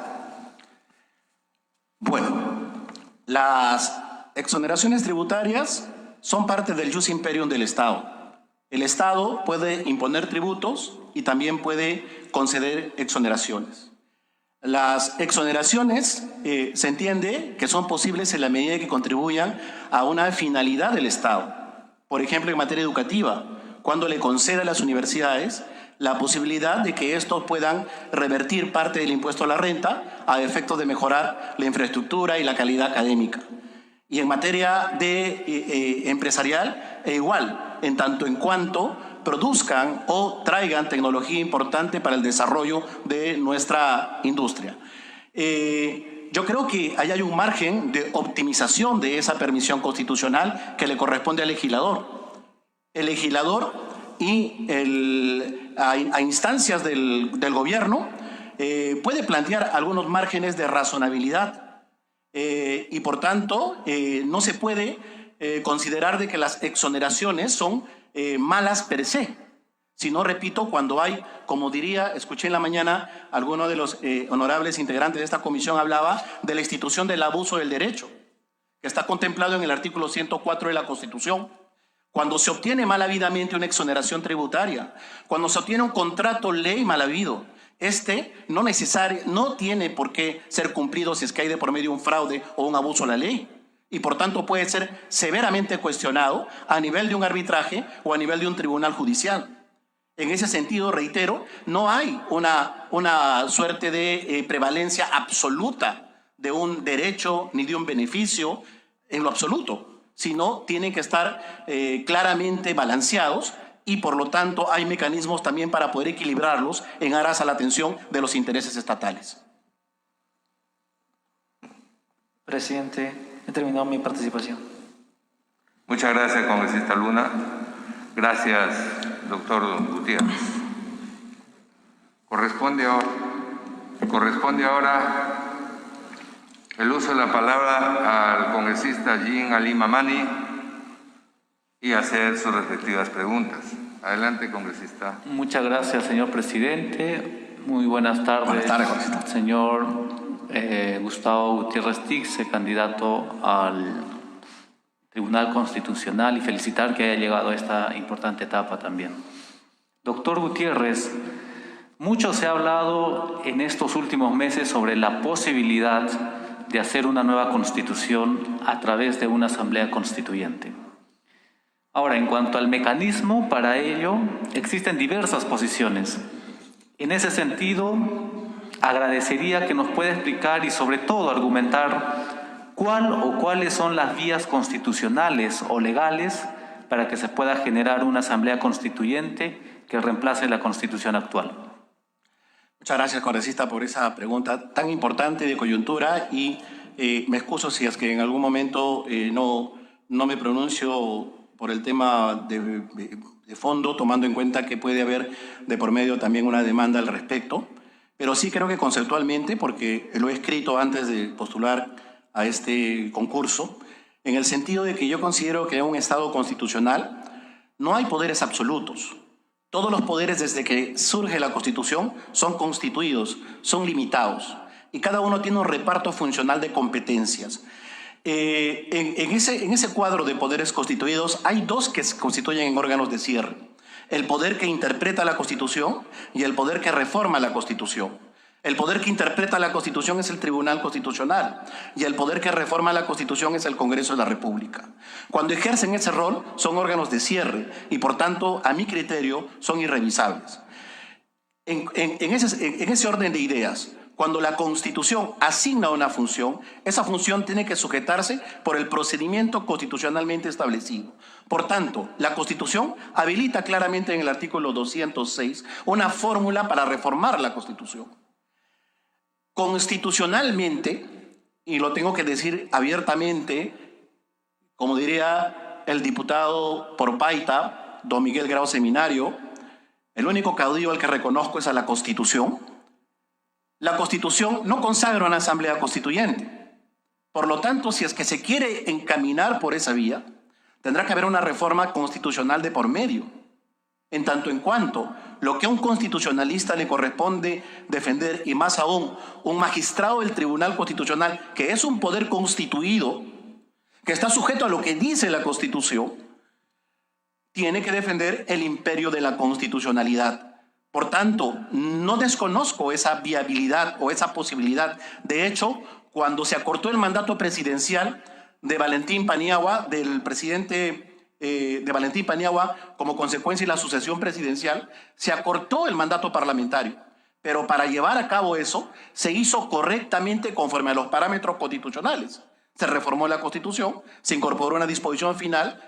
S9: Bueno, las exoneraciones tributarias son parte del jus imperium del Estado. El Estado puede imponer tributos y también puede conceder exoneraciones. Las exoneraciones se entiende que son posibles en la medida que contribuyan a una finalidad del Estado. Por ejemplo, en materia educativa, cuando le concede a las universidades la posibilidad de que estos puedan revertir parte del impuesto a la renta a efectos de mejorar la infraestructura y la calidad académica. Y en materia de empresarial, igual, en tanto en cuanto produzcan o traigan tecnología importante para el desarrollo de nuestra industria. Yo creo que ahí hay un margen de optimización de esa permisión constitucional que le corresponde al legislador. El legislador y a instancias del gobierno puede plantear algunos márgenes de razonabilidad y por tanto no se puede considerar de que las exoneraciones son malas per se, sino, repito, cuando hay, como diría, escuché en la mañana, alguno de los honorables integrantes de esta comisión hablaba de la institución del abuso del derecho, que está contemplado en el artículo 104 de la Constitución. Cuando se obtiene mal habilmente una exoneración tributaria, cuando se obtiene un contrato ley mal habido, no tiene por qué ser cumplido si es que hay de por medio un fraude o un abuso a la ley. Y por tanto puede ser severamente cuestionado a nivel de un arbitraje o a nivel de un tribunal judicial. En ese sentido, reitero, no hay una suerte de prevalencia absoluta de un derecho ni de un beneficio en lo absoluto, sino tienen que estar claramente balanceados y por lo tanto hay mecanismos también para poder equilibrarlos en aras a la atención de los intereses estatales.
S11: Presidente, He terminado mi participación.
S3: Muchas gracias, congresista Luna. Gracias, doctor Gutiérrez. Corresponde ahora el uso de la palabra al congresista Jean Ali Mamani y hacer sus respectivas preguntas. Adelante, congresista.
S2: Muchas gracias, señor presidente. Muy buenas tardes.
S9: Buenas tardes, congresista.
S2: Señor Gustavo Gutiérrez Tixe, candidato al Tribunal Constitucional, y felicitar que haya llegado a esta importante etapa también. Doctor Gutiérrez, mucho se ha hablado en estos últimos meses sobre la posibilidad de hacer una nueva constitución a través de una asamblea constituyente. Ahora, en cuanto al mecanismo para ello, existen diversas posiciones. En ese sentido, agradecería que nos pueda explicar y sobre todo argumentar cuál o cuáles son las vías constitucionales o legales para que se pueda generar una asamblea constituyente que reemplace la Constitución actual.
S9: Muchas gracias, congresista, por esa pregunta tan importante de coyuntura y me excuso si es que en algún momento no me pronuncio por el tema de fondo, tomando en cuenta que puede haber de por medio también una demanda al respecto, pero sí creo que conceptualmente, porque lo he escrito antes de postular a este concurso, en el sentido de que yo considero que en un Estado constitucional no hay poderes absolutos. Todos los poderes desde que surge la Constitución son constituidos, son limitados y cada uno tiene un reparto funcional de competencias. En ese cuadro de poderes constituidos hay dos que se constituyen en órganos de cierre: el poder que interpreta la Constitución y el poder que reforma la Constitución. El poder que interpreta la Constitución es el Tribunal Constitucional y el poder que reforma la Constitución es el Congreso de la República. Cuando ejercen ese rol son órganos de cierre y por tanto, a mi criterio, son irrevisables. En ese orden de ideas, cuando la Constitución asigna una función, esa función tiene que sujetarse por el procedimiento constitucionalmente establecido. Por tanto, la Constitución habilita claramente en el artículo 206 una fórmula para reformar la Constitución. Constitucionalmente, y lo tengo que decir abiertamente, como diría el diputado por Paita, don Miguel Grau Seminario, el único caudillo al que reconozco es a la Constitución. La Constitución no consagra una asamblea constituyente. Por lo tanto, si es que se quiere encaminar por esa vía, tendrá que haber una reforma constitucional de por medio. En tanto en cuanto lo que a un constitucionalista le corresponde defender, y más aún un magistrado del Tribunal Constitucional, que es un poder constituido, que está sujeto a lo que dice la Constitución, tiene que defender el imperio de la constitucionalidad. Por tanto, no desconozco esa viabilidad o esa posibilidad. De hecho, cuando se acortó el mandato presidencial de Valentín Paniagua, del presidente de Valentín Paniagua, como consecuencia de la sucesión presidencial, se acortó el mandato parlamentario. Pero para llevar a cabo eso, se hizo correctamente conforme a los parámetros constitucionales. Se reformó la Constitución, se incorporó una disposición final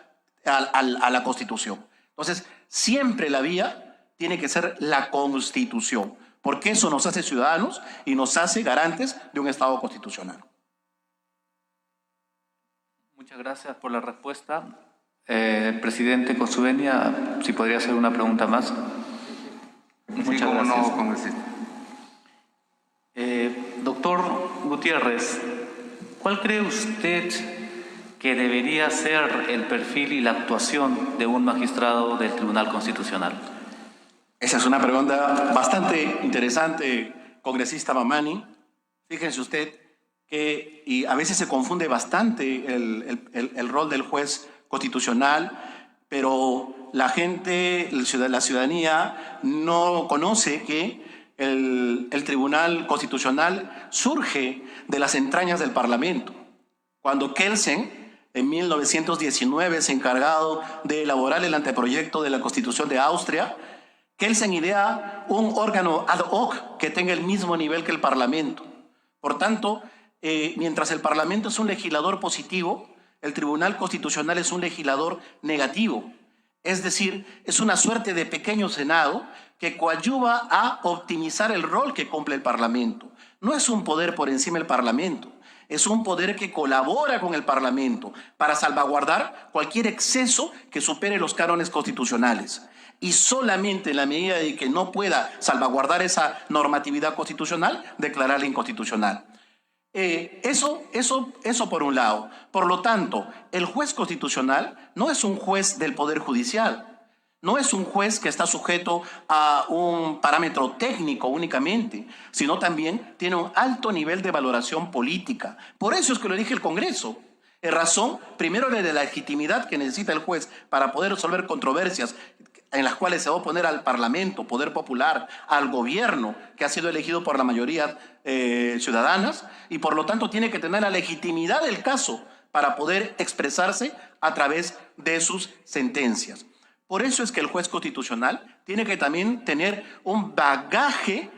S9: a la Constitución. Entonces, siempre la vía tiene que ser la Constitución, porque eso nos hace ciudadanos y nos hace garantes de un Estado constitucional.
S2: Muchas gracias por la respuesta. Presidente, con su venia, si podría hacer una pregunta más. Muchas gracias.
S3: No, congresista.
S2: Doctor Gutiérrez, ¿cuál cree usted que debería ser el perfil y la actuación de un magistrado del Tribunal Constitucional?
S9: Esa es una pregunta bastante interesante, congresista Mamani. Fíjense usted que y a veces se confunde bastante el rol del juez constitucional, pero la gente, la ciudadanía no conoce que el Tribunal Constitucional surge de las entrañas del Parlamento. Cuando Kelsen, en 1919, es encargado de elaborar el anteproyecto de la Constitución de Austria, Kelsen idea un órgano ad hoc que tenga el mismo nivel que el Parlamento. Por tanto, mientras el Parlamento es un legislador positivo, el Tribunal Constitucional es un legislador negativo. Es decir, es una suerte de pequeño Senado que coadyuva a optimizar el rol que cumple el Parlamento. No es un poder por encima del Parlamento. Es un poder que colabora con el Parlamento para salvaguardar cualquier exceso que supere los cánones constitucionales. Y solamente en la medida de que no pueda salvaguardar esa normatividad constitucional, declararla inconstitucional. Eso por un lado. Por lo tanto, el juez constitucional no es un juez del Poder Judicial. No es un juez que está sujeto a un parámetro técnico únicamente, sino también tiene un alto nivel de valoración política. Por eso es que lo elige el Congreso. En razón, primero, de la legitimidad que necesita el juez para poder resolver controversias en las cuales se va a oponer al Parlamento, Poder Popular, al gobierno que ha sido elegido por la mayoría ciudadanas, y por lo tanto tiene que tener la legitimidad del caso para poder expresarse a través de sus sentencias. Por eso es que el juez constitucional tiene que también tener un bagaje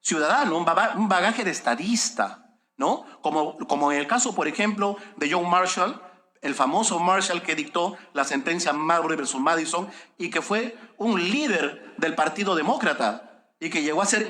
S9: ciudadano, un bagaje de estadista, ¿no? Como en el caso, por ejemplo, de John Marshall, el famoso Marshall que dictó la sentencia Marbury versus Madison y que fue un líder del Partido Demócrata y que llegó a ser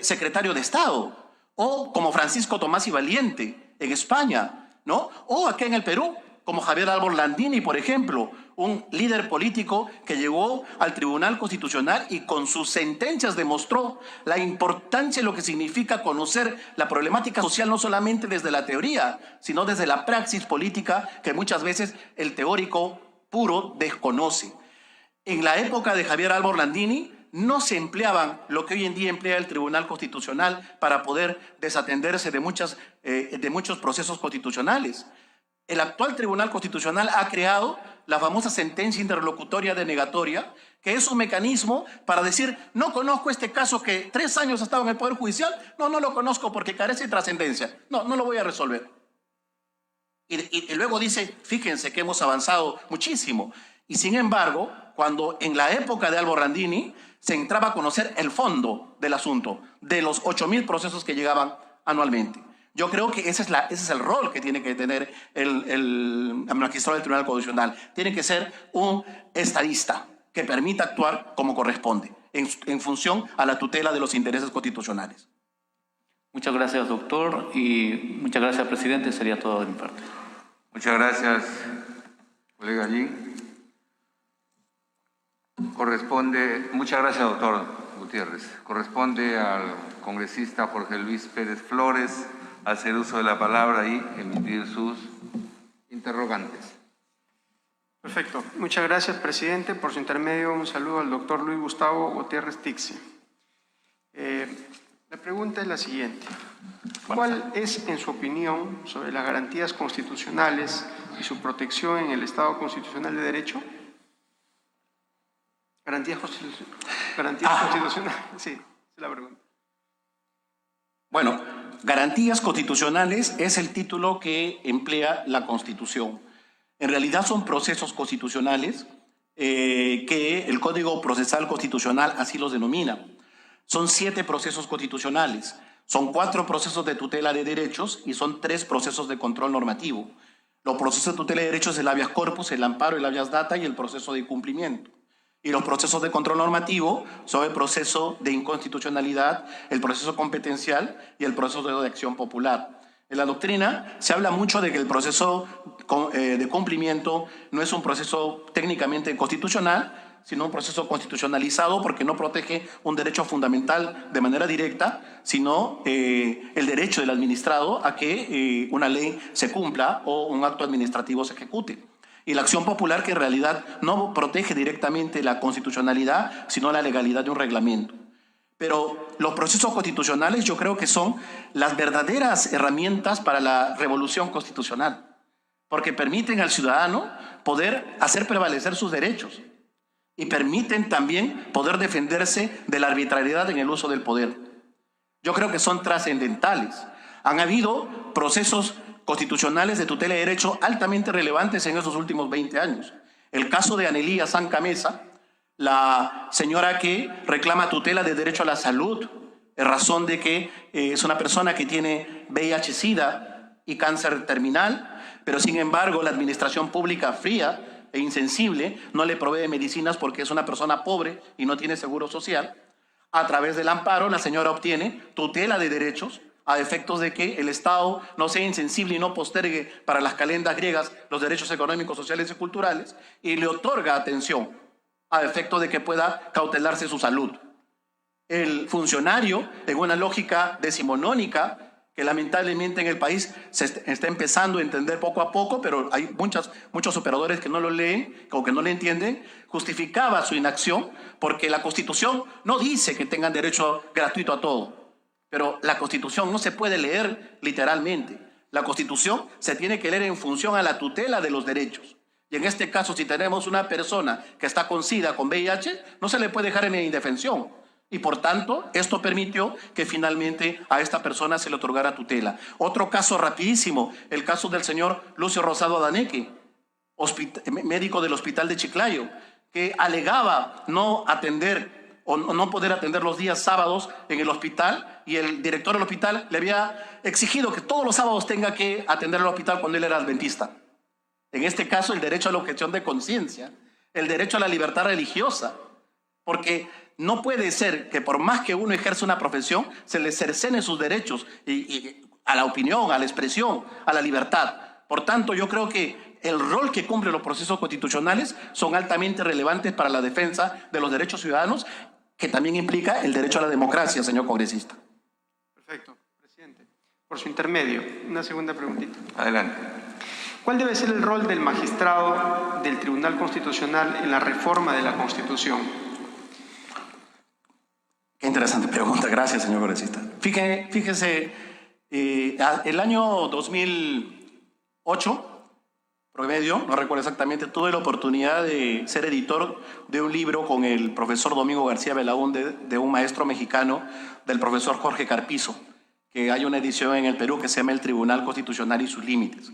S9: secretario de Estado, o como Francisco Tomás y Valiente en España, ¿no? O aquí en el Perú, como Javier Álvaro Landini, por ejemplo, un líder político que llegó al Tribunal Constitucional y con sus sentencias demostró la importancia de lo que significa conocer la problemática social no solamente desde la teoría, sino desde la praxis política que muchas veces el teórico puro desconoce. En la época de Javier Álvaro Landini no se empleaban lo que hoy en día emplea el Tribunal Constitucional para poder desatenderse de muchos procesos constitucionales. El actual Tribunal Constitucional ha creado la famosa sentencia interlocutoria denegatoria, que es un mecanismo para decir, no conozco este caso que 3 años ha estado en el Poder Judicial, no lo conozco porque carece de trascendencia, no lo voy a resolver. Y luego dice, fíjense que hemos avanzado muchísimo. Y sin embargo, cuando en la época de Álvaro Landini se entraba a conocer el fondo del asunto, de los 8.000 procesos que llegaban anualmente. Yo creo que ese es el rol que tiene que tener el magistrado del Tribunal Constitucional. Tiene que ser un estadista que permita actuar como corresponde, en función a la tutela de los intereses constitucionales.
S2: Muchas gracias, doctor, y muchas gracias, presidente. Sería todo de mi parte.
S3: Muchas gracias, colega Allí. Muchas gracias, doctor Gutiérrez. Corresponde al congresista Jorge Luis Pérez Flores hacer uso de la palabra y emitir sus interrogantes.
S4: Perfecto. Muchas gracias, presidente. Por su intermedio, un saludo al doctor Luis Gustavo Gutiérrez Tixe. La pregunta es la siguiente. ¿Cuál es, en su opinión, sobre las garantías constitucionales y su protección en el Estado constitucional de Derecho? ¿Garantías constitucionales? Sí, esa es la pregunta.
S9: Bueno, garantías constitucionales es el título que emplea la Constitución. En realidad son procesos constitucionales que el Código Procesal Constitucional así los denomina. Son 7 procesos constitucionales, son 4 procesos de tutela de derechos y son 3 procesos de control normativo. Los procesos de tutela de derechos es el habeas corpus, el amparo, el habeas data y el proceso de cumplimiento. Y los procesos de control normativo son el proceso de inconstitucionalidad, el proceso competencial y el proceso de acción popular. En la doctrina se habla mucho de que el proceso de cumplimiento no es un proceso técnicamente constitucional, sino un proceso constitucionalizado porque no protege un derecho fundamental de manera directa, sino el derecho del administrado a que una ley se cumpla o un acto administrativo se ejecute. Y la acción popular que en realidad no protege directamente la constitucionalidad, sino la legalidad de un reglamento. Pero los procesos constitucionales yo creo que son las verdaderas herramientas para la revolución constitucional, porque permiten al ciudadano poder hacer prevalecer sus derechos y permiten también poder defenderse de la arbitrariedad en el uso del poder. Yo creo que son trascendentales. Han habido procesos constitucionales de tutela de derecho altamente relevantes en esos últimos 20 años. El caso de Anelía Sanca Mesa, la señora que reclama tutela de derecho a la salud, en razón de que es una persona que tiene VIH-Sida y cáncer terminal, pero sin embargo la administración pública fría e insensible no le provee medicinas porque es una persona pobre y no tiene seguro social. A través del amparo la señora obtiene tutela de derechos a efectos de que el Estado no sea insensible y no postergue para las calendas griegas los derechos económicos, sociales y culturales, y le otorga atención a efecto de que pueda cautelarse su salud. El funcionario, en una lógica decimonónica, que lamentablemente en el país se está empezando a entender poco a poco, pero hay muchos operadores que no lo leen o que no le entienden, justificaba su inacción porque la Constitución no dice que tengan derecho gratuito a todo, pero la Constitución no se puede leer literalmente. La Constitución se tiene que leer en función a la tutela de los derechos. Y en este caso, si tenemos una persona que está con SIDA, con VIH, no se le puede dejar en indefensión. Y por tanto, esto permitió que finalmente a esta persona se le otorgara tutela. Otro caso rapidísimo, el caso del señor Lucio Rosado Adaneque, médico del hospital de Chiclayo, que alegaba no atender o no poder atender los días sábados en el hospital, y el director del hospital le había exigido que todos los sábados tenga que atender al hospital cuando él era adventista. En este caso, el derecho a la objeción de conciencia, el derecho a la libertad religiosa, porque no puede ser que por más que uno ejerza una profesión, se le cercenen sus derechos y a la opinión, a la expresión, a la libertad. Por tanto, yo creo que el rol que cumplen los procesos constitucionales son altamente relevantes para la defensa de los derechos ciudadanos, que también implica el derecho a la democracia, señor congresista.
S4: Perfecto, presidente. Por su intermedio, una segunda preguntita.
S3: Adelante.
S4: ¿Cuál debe ser el rol del magistrado del Tribunal Constitucional en la reforma de la Constitución?
S9: Qué interesante pregunta, gracias, señor congresista. Fíjese, el año 2008, promedio, no recuerdo exactamente, tuve la oportunidad de ser editor de un libro con el profesor Domingo García Belaúnde, de un maestro mexicano, del profesor Jorge Carpizo, que hay una edición en el Perú que se llama El Tribunal Constitucional y sus límites.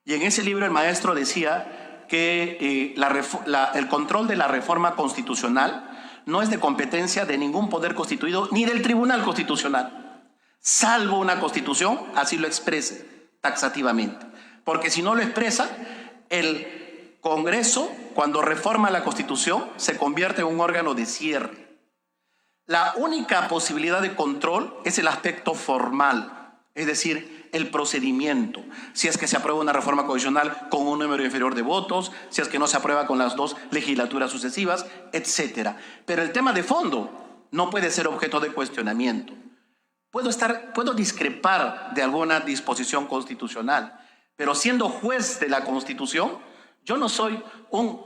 S9: Y en ese libro el maestro decía que el control de la reforma constitucional no es de competencia de ningún poder constituido ni del Tribunal Constitucional, salvo una Constitución así lo exprese taxativamente. Porque si no lo expresa, el Congreso, cuando reforma la Constitución, se convierte en un órgano de cierre. La única posibilidad de control es el aspecto formal, es decir, el procedimiento. Si es que se aprueba una reforma constitucional con un número inferior de votos, si es que no se aprueba con las 2 legislaturas sucesivas, etc. Pero el tema de fondo no puede ser objeto de cuestionamiento. Puedo discrepar de alguna disposición constitucional, pero siendo juez de la Constitución, yo no soy un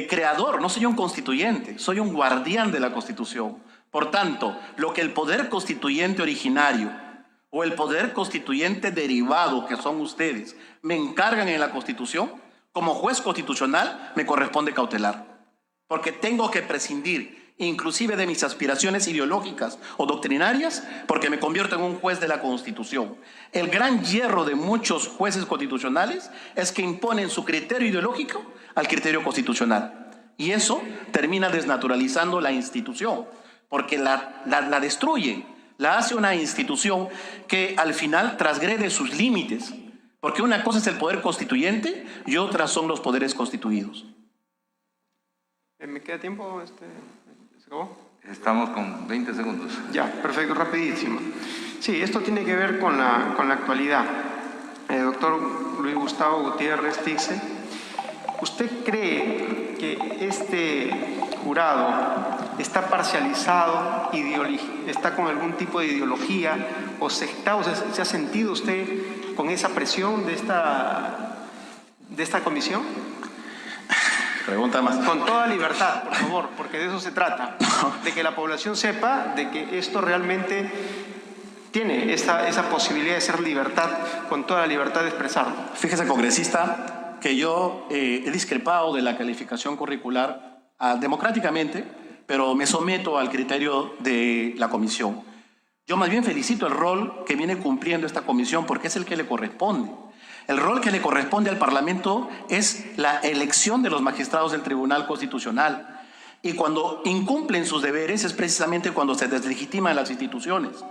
S9: creador, no soy un constituyente, soy un guardián de la Constitución. Por tanto, lo que el poder constituyente originario o el poder constituyente derivado, que son ustedes, me encargan en la Constitución, como juez constitucional me corresponde cautelar. Porque tengo que prescindir inclusive de mis aspiraciones ideológicas o doctrinarias, porque me convierto en un juez de la Constitución. El gran hierro de muchos jueces constitucionales es que imponen su criterio ideológico al criterio constitucional. Y eso termina desnaturalizando la institución, porque la destruye. La hace una institución que al final transgrede sus límites, porque una cosa es el poder constituyente y otras son los poderes constituidos.
S4: ¿Me queda tiempo? ¿Se acabó?
S3: Estamos con 20 segundos.
S4: Ya, perfecto, rapidísimo. Sí, esto tiene que ver con la actualidad. Doctor Luis Gustavo Gutiérrez Tixe, ¿usted cree que este jurado está parcializado, está con algún tipo de ideología o sectado? ¿Se ha sentido usted con esa presión de esta comisión?
S9: Pregunta más.
S4: Con toda libertad, por favor, porque de eso se trata. De que la población sepa de que esto realmente tiene esa posibilidad de ser libertad, con toda la libertad de expresarlo.
S9: Fíjese, congresista, que yo he discrepado de la calificación curricular democráticamente, pero me someto al criterio de la comisión. Yo más bien felicito el rol que viene cumpliendo esta comisión, porque es el que le corresponde. El rol que le corresponde al Parlamento es la elección de los magistrados del Tribunal Constitucional. Y cuando incumplen sus deberes es precisamente cuando se deslegitiman las instituciones.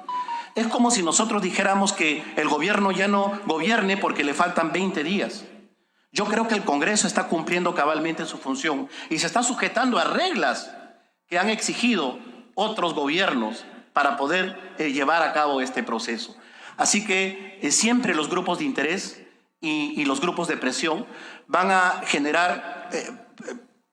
S9: Es como si nosotros dijéramos que el gobierno ya no gobierne porque le faltan 20 días. Yo creo que el Congreso está cumpliendo cabalmente su función y se está sujetando a reglas que han exigido otros gobiernos para poder llevar a cabo este proceso. Así que siempre los grupos de interés y los grupos de presión van a generar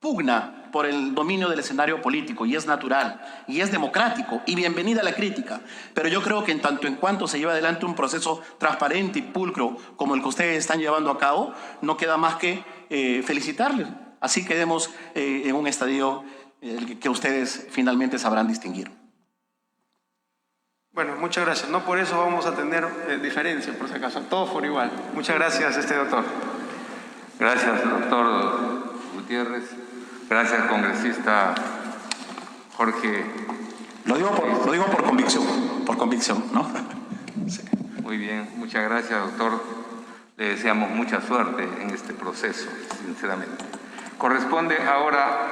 S9: pugna por el dominio del escenario político, y es natural, y es democrático, y bienvenida la crítica. Pero yo creo que en tanto en cuanto se lleva adelante un proceso transparente y pulcro como el que ustedes están llevando a cabo, no queda más que felicitarles. Así quedemos en un estadio que ustedes finalmente sabrán distinguir.
S4: Bueno, muchas gracias. No por eso vamos a tener diferencia, por si acaso. Todos por igual. Muchas gracias, doctor.
S3: Gracias, doctor Gutiérrez. Gracias, congresista Jorge.
S9: Lo digo por convicción, ¿no?
S3: Sí. Muy bien, muchas gracias, doctor. Le deseamos mucha suerte en este proceso, sinceramente. Corresponde ahora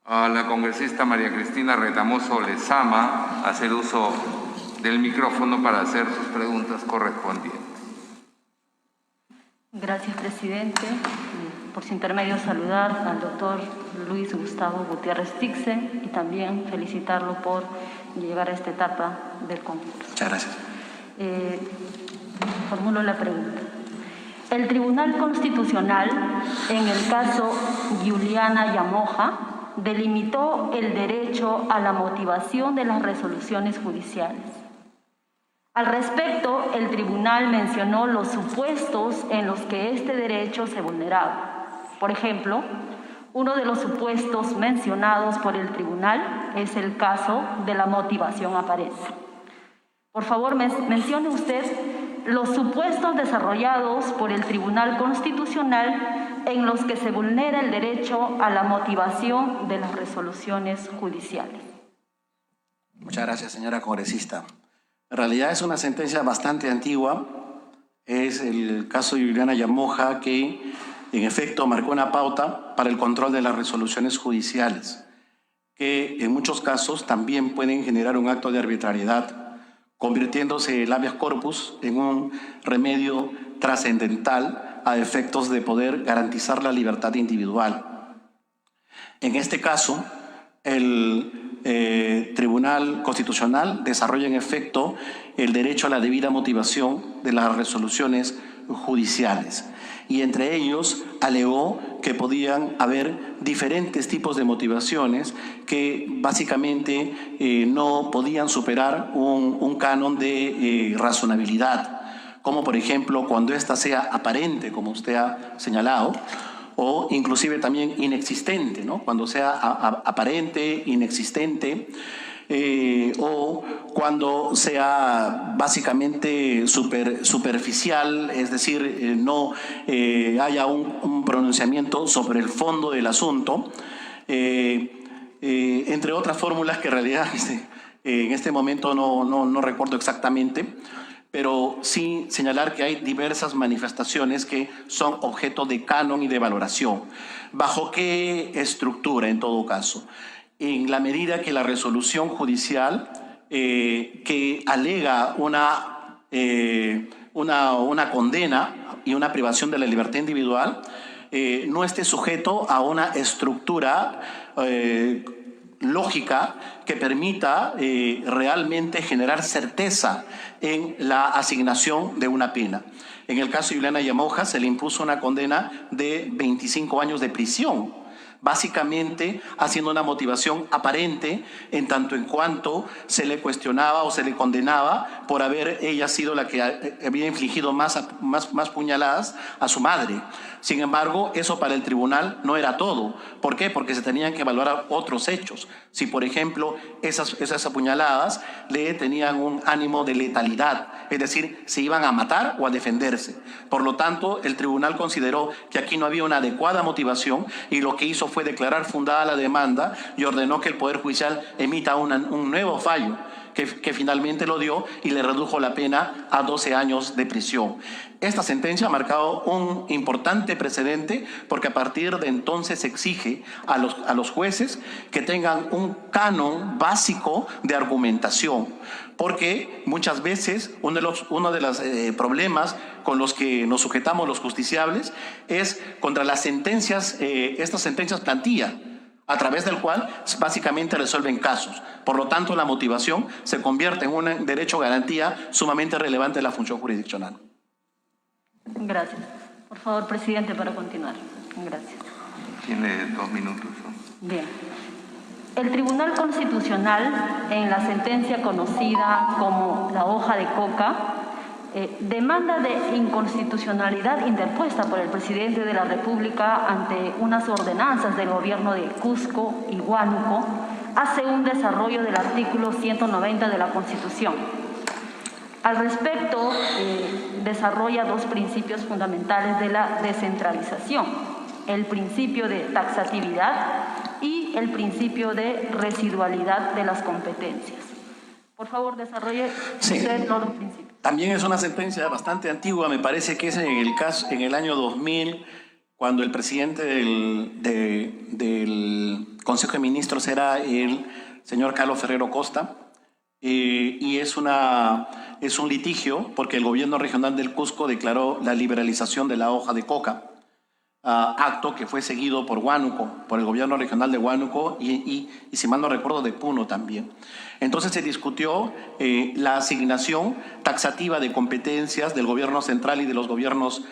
S3: a la congresista María Cristina Retamoso Lezama hacer uso del micrófono para hacer sus preguntas correspondientes.
S5: Gracias, presidente. Por su intermedio, saludar al doctor Luis Gustavo Gutiérrez Tixe y también felicitarlo por llegar a esta etapa del concurso.
S9: Muchas gracias.
S5: Formulo la pregunta. El Tribunal Constitucional, en el caso Giuliana Yamoja, delimitó el derecho a la motivación de las resoluciones judiciales. Al respecto, el tribunal mencionó los supuestos en los que este derecho se vulneraba. Por ejemplo, uno de los supuestos mencionados por el tribunal es el caso de la motivación aparente. Por favor, mencione usted los supuestos desarrollados por el Tribunal Constitucional en los que se vulnera el derecho a la motivación de las resoluciones judiciales.
S9: Muchas gracias, señora congresista. En realidad es una sentencia bastante antigua. Es el caso de Giuliana Yamoja que, en efecto, marcó una pauta para el control de las resoluciones judiciales, que en muchos casos también pueden generar un acto de arbitrariedad, convirtiéndose el habeas corpus en un remedio trascendental a efectos de poder garantizar la libertad individual. En este caso, el Tribunal Constitucional desarrolla en efecto el derecho a la debida motivación de las resoluciones judiciales, y entre ellos alegó que podían haber diferentes tipos de motivaciones que básicamente no podían superar un canon de razonabilidad, como por ejemplo cuando ésta sea aparente, como usted ha señalado, o inclusive también inexistente, ¿no? Cuando sea aparente, inexistente, o cuando sea básicamente superficial, es decir, no haya un pronunciamiento sobre el fondo del asunto, entre otras fórmulas que en realidad en este momento no recuerdo exactamente, pero sí señalar que hay diversas manifestaciones que son objeto de canon y de valoración. ¿Bajo qué estructura, en todo caso? En la medida que la resolución judicial que alega una condena y una privación de la libertad individual no esté sujeto a una estructura lógica que permita realmente generar certeza en la asignación de una pena. En el caso de Giuliana Yamoja se le impuso una condena de 25 años de prisión, básicamente haciendo una motivación aparente en tanto en cuanto se le cuestionaba o se le condenaba por haber ella sido la que había infligido más puñaladas a su madre. Sin embargo, eso para el tribunal no era todo. ¿Por qué? Porque se tenían que valorar otros hechos. Si, por ejemplo, esas apuñaladas le tenían un ánimo de letalidad, es decir, se iban a matar o a defenderse. Por lo tanto, el tribunal consideró que aquí no había una adecuada motivación y lo que hizo fue declarar fundada la demanda y ordenó que el Poder Judicial emita un nuevo fallo que finalmente lo dio y le redujo la pena a 12 años de prisión. Esta sentencia ha marcado un importante precedente porque a partir de entonces se exige a los jueces que tengan un canon básico de argumentación, porque muchas veces uno de los problemas con los que nos sujetamos los justiciables es contra las sentencias, estas sentencias plantilla. a través del cual básicamente resuelven casos. Por lo tanto, la motivación se convierte en un derecho garantía sumamente relevante de la función jurisdiccional.
S5: Gracias. Por favor, presidente, para continuar. Gracias.
S3: Tiene 2 minutos.
S5: Bien. El Tribunal Constitucional, en la sentencia conocida como la hoja de coca, demanda de inconstitucionalidad interpuesta por el presidente de la República ante unas ordenanzas del gobierno de Cusco y Huánuco, hace un desarrollo del artículo 190 de la Constitución. Al respecto, desarrolla 2 principios fundamentales de la descentralización: el principio de taxatividad y el principio de residualidad de las competencias. Por favor, desarrolle usted los 2 principios.
S9: También es una sentencia bastante antigua, me parece que es en el año 2000, cuando el presidente del Consejo de Ministros era el señor Carlos Ferrero Costa, y es un litigio porque el gobierno regional del Cusco declaró la liberalización de la hoja de coca, acto que fue seguido por Huánuco, por el gobierno regional de Huánuco y si mal no recuerdo, de Puno también. Entonces se discutió la asignación taxativa de competencias del gobierno central y de los gobiernos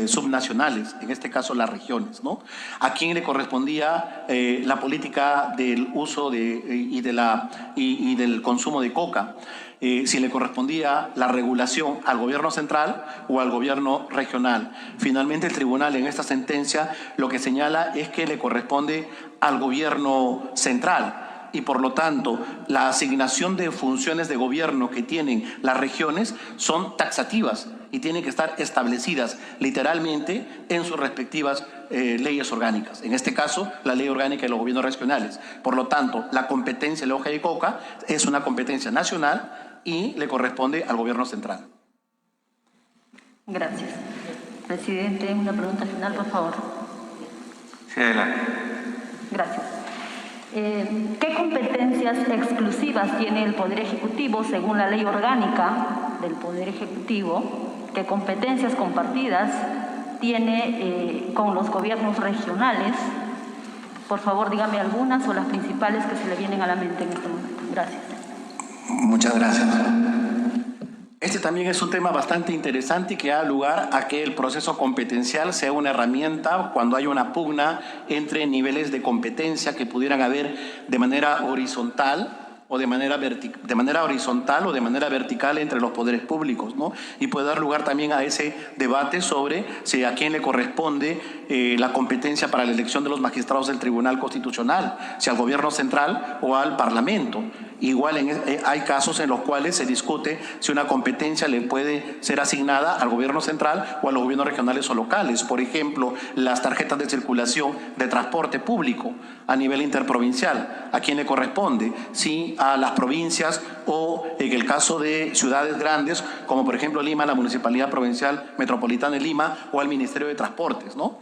S9: subnacionales, en este caso las regiones, ¿no? A quién le correspondía la política del uso y del consumo de coca. Si le correspondía la regulación al gobierno central o al gobierno regional. Finalmente el tribunal en esta sentencia lo que señala es que le corresponde al gobierno central y por lo tanto la asignación de funciones de gobierno que tienen las regiones son taxativas y tienen que estar establecidas literalmente en sus respectivas leyes orgánicas. En este caso, la ley orgánica de los gobiernos regionales. Por lo tanto, la competencia de la hoja de coca es una competencia nacional y le corresponde al gobierno central.
S5: Gracias. Presidente, una pregunta final, por favor.
S3: Sí, adelante.
S5: Gracias. ¿Qué competencias exclusivas tiene el Poder Ejecutivo según la ley orgánica del Poder Ejecutivo? ¿Qué competencias compartidas tiene con los gobiernos regionales? Por favor, dígame algunas o las principales que se le vienen a la mente en este momento. Gracias.
S9: Muchas gracias. Este también es un tema bastante interesante y que da lugar a que el proceso competencial sea una herramienta cuando hay una pugna entre niveles de competencia que pudieran haber de manera horizontal o de manera horizontal o de manera vertical entre los poderes públicos, ¿no? Y puede dar lugar también a ese debate sobre si a quién le corresponde la competencia para la elección de los magistrados del Tribunal Constitucional, si al gobierno central o al Parlamento. Igual hay casos en los cuales se discute si una competencia le puede ser asignada al gobierno central o a los gobiernos regionales o locales. Por ejemplo, las tarjetas de circulación de transporte público a nivel interprovincial, ¿a quién le corresponde? Si a las provincias o en el caso de ciudades grandes, como por ejemplo Lima, la Municipalidad Provincial Metropolitana de Lima o al Ministerio de Transportes, ¿no?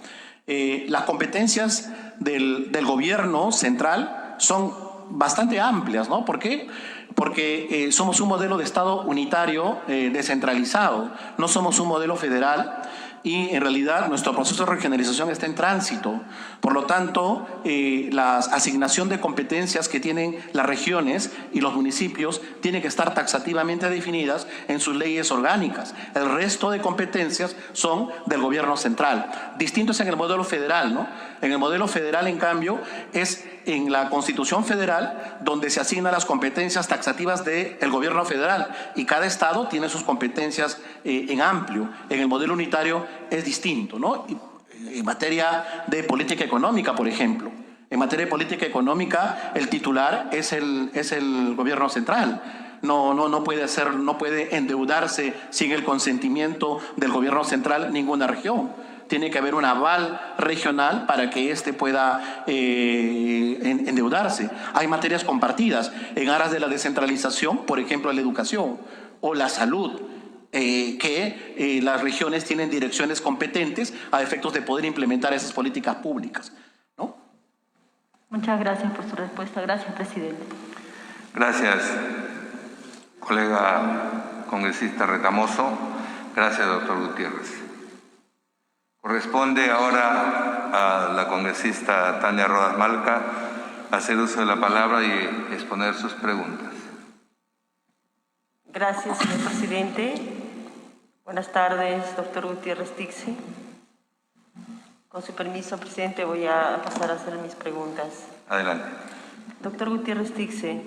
S9: Las competencias del gobierno central son bastante amplias, ¿no? ¿Por qué? Porque somos un modelo de Estado unitario descentralizado, no somos un modelo federal y en realidad nuestro proceso de regionalización está en tránsito. Por lo tanto, la asignación de competencias que tienen las regiones y los municipios tiene que estar taxativamente definidas en sus leyes orgánicas. El resto de competencias son del gobierno central. Distinto es en el modelo federal, ¿no? En el modelo federal, en cambio, es en la Constitución Federal donde se asignan las competencias taxativas del gobierno federal y cada estado tiene sus competencias en amplio. En el modelo unitario es distinto, ¿no? En materia de política económica, por ejemplo. En materia de política económica, el titular es el gobierno central. No puede endeudarse sin el consentimiento del gobierno central ninguna región. Tiene que haber un aval regional para que éste pueda endeudarse. Hay materias compartidas en aras de la descentralización, por ejemplo, la educación o la salud, que las regiones tienen direcciones competentes a efectos de poder implementar esas políticas públicas, ¿no?
S5: Muchas gracias por su respuesta. Gracias, presidente.
S3: Gracias, colega congresista Retamoso. Gracias, doctor Gutiérrez. Corresponde ahora a la congresista Tania Rodas Malca hacer uso de la palabra y exponer sus preguntas.
S6: Gracias, señor presidente. Buenas tardes, doctor Gutiérrez Tixe. Con su permiso, presidente, voy a pasar a hacer mis preguntas.
S3: Adelante.
S6: Doctor Gutiérrez Tixe,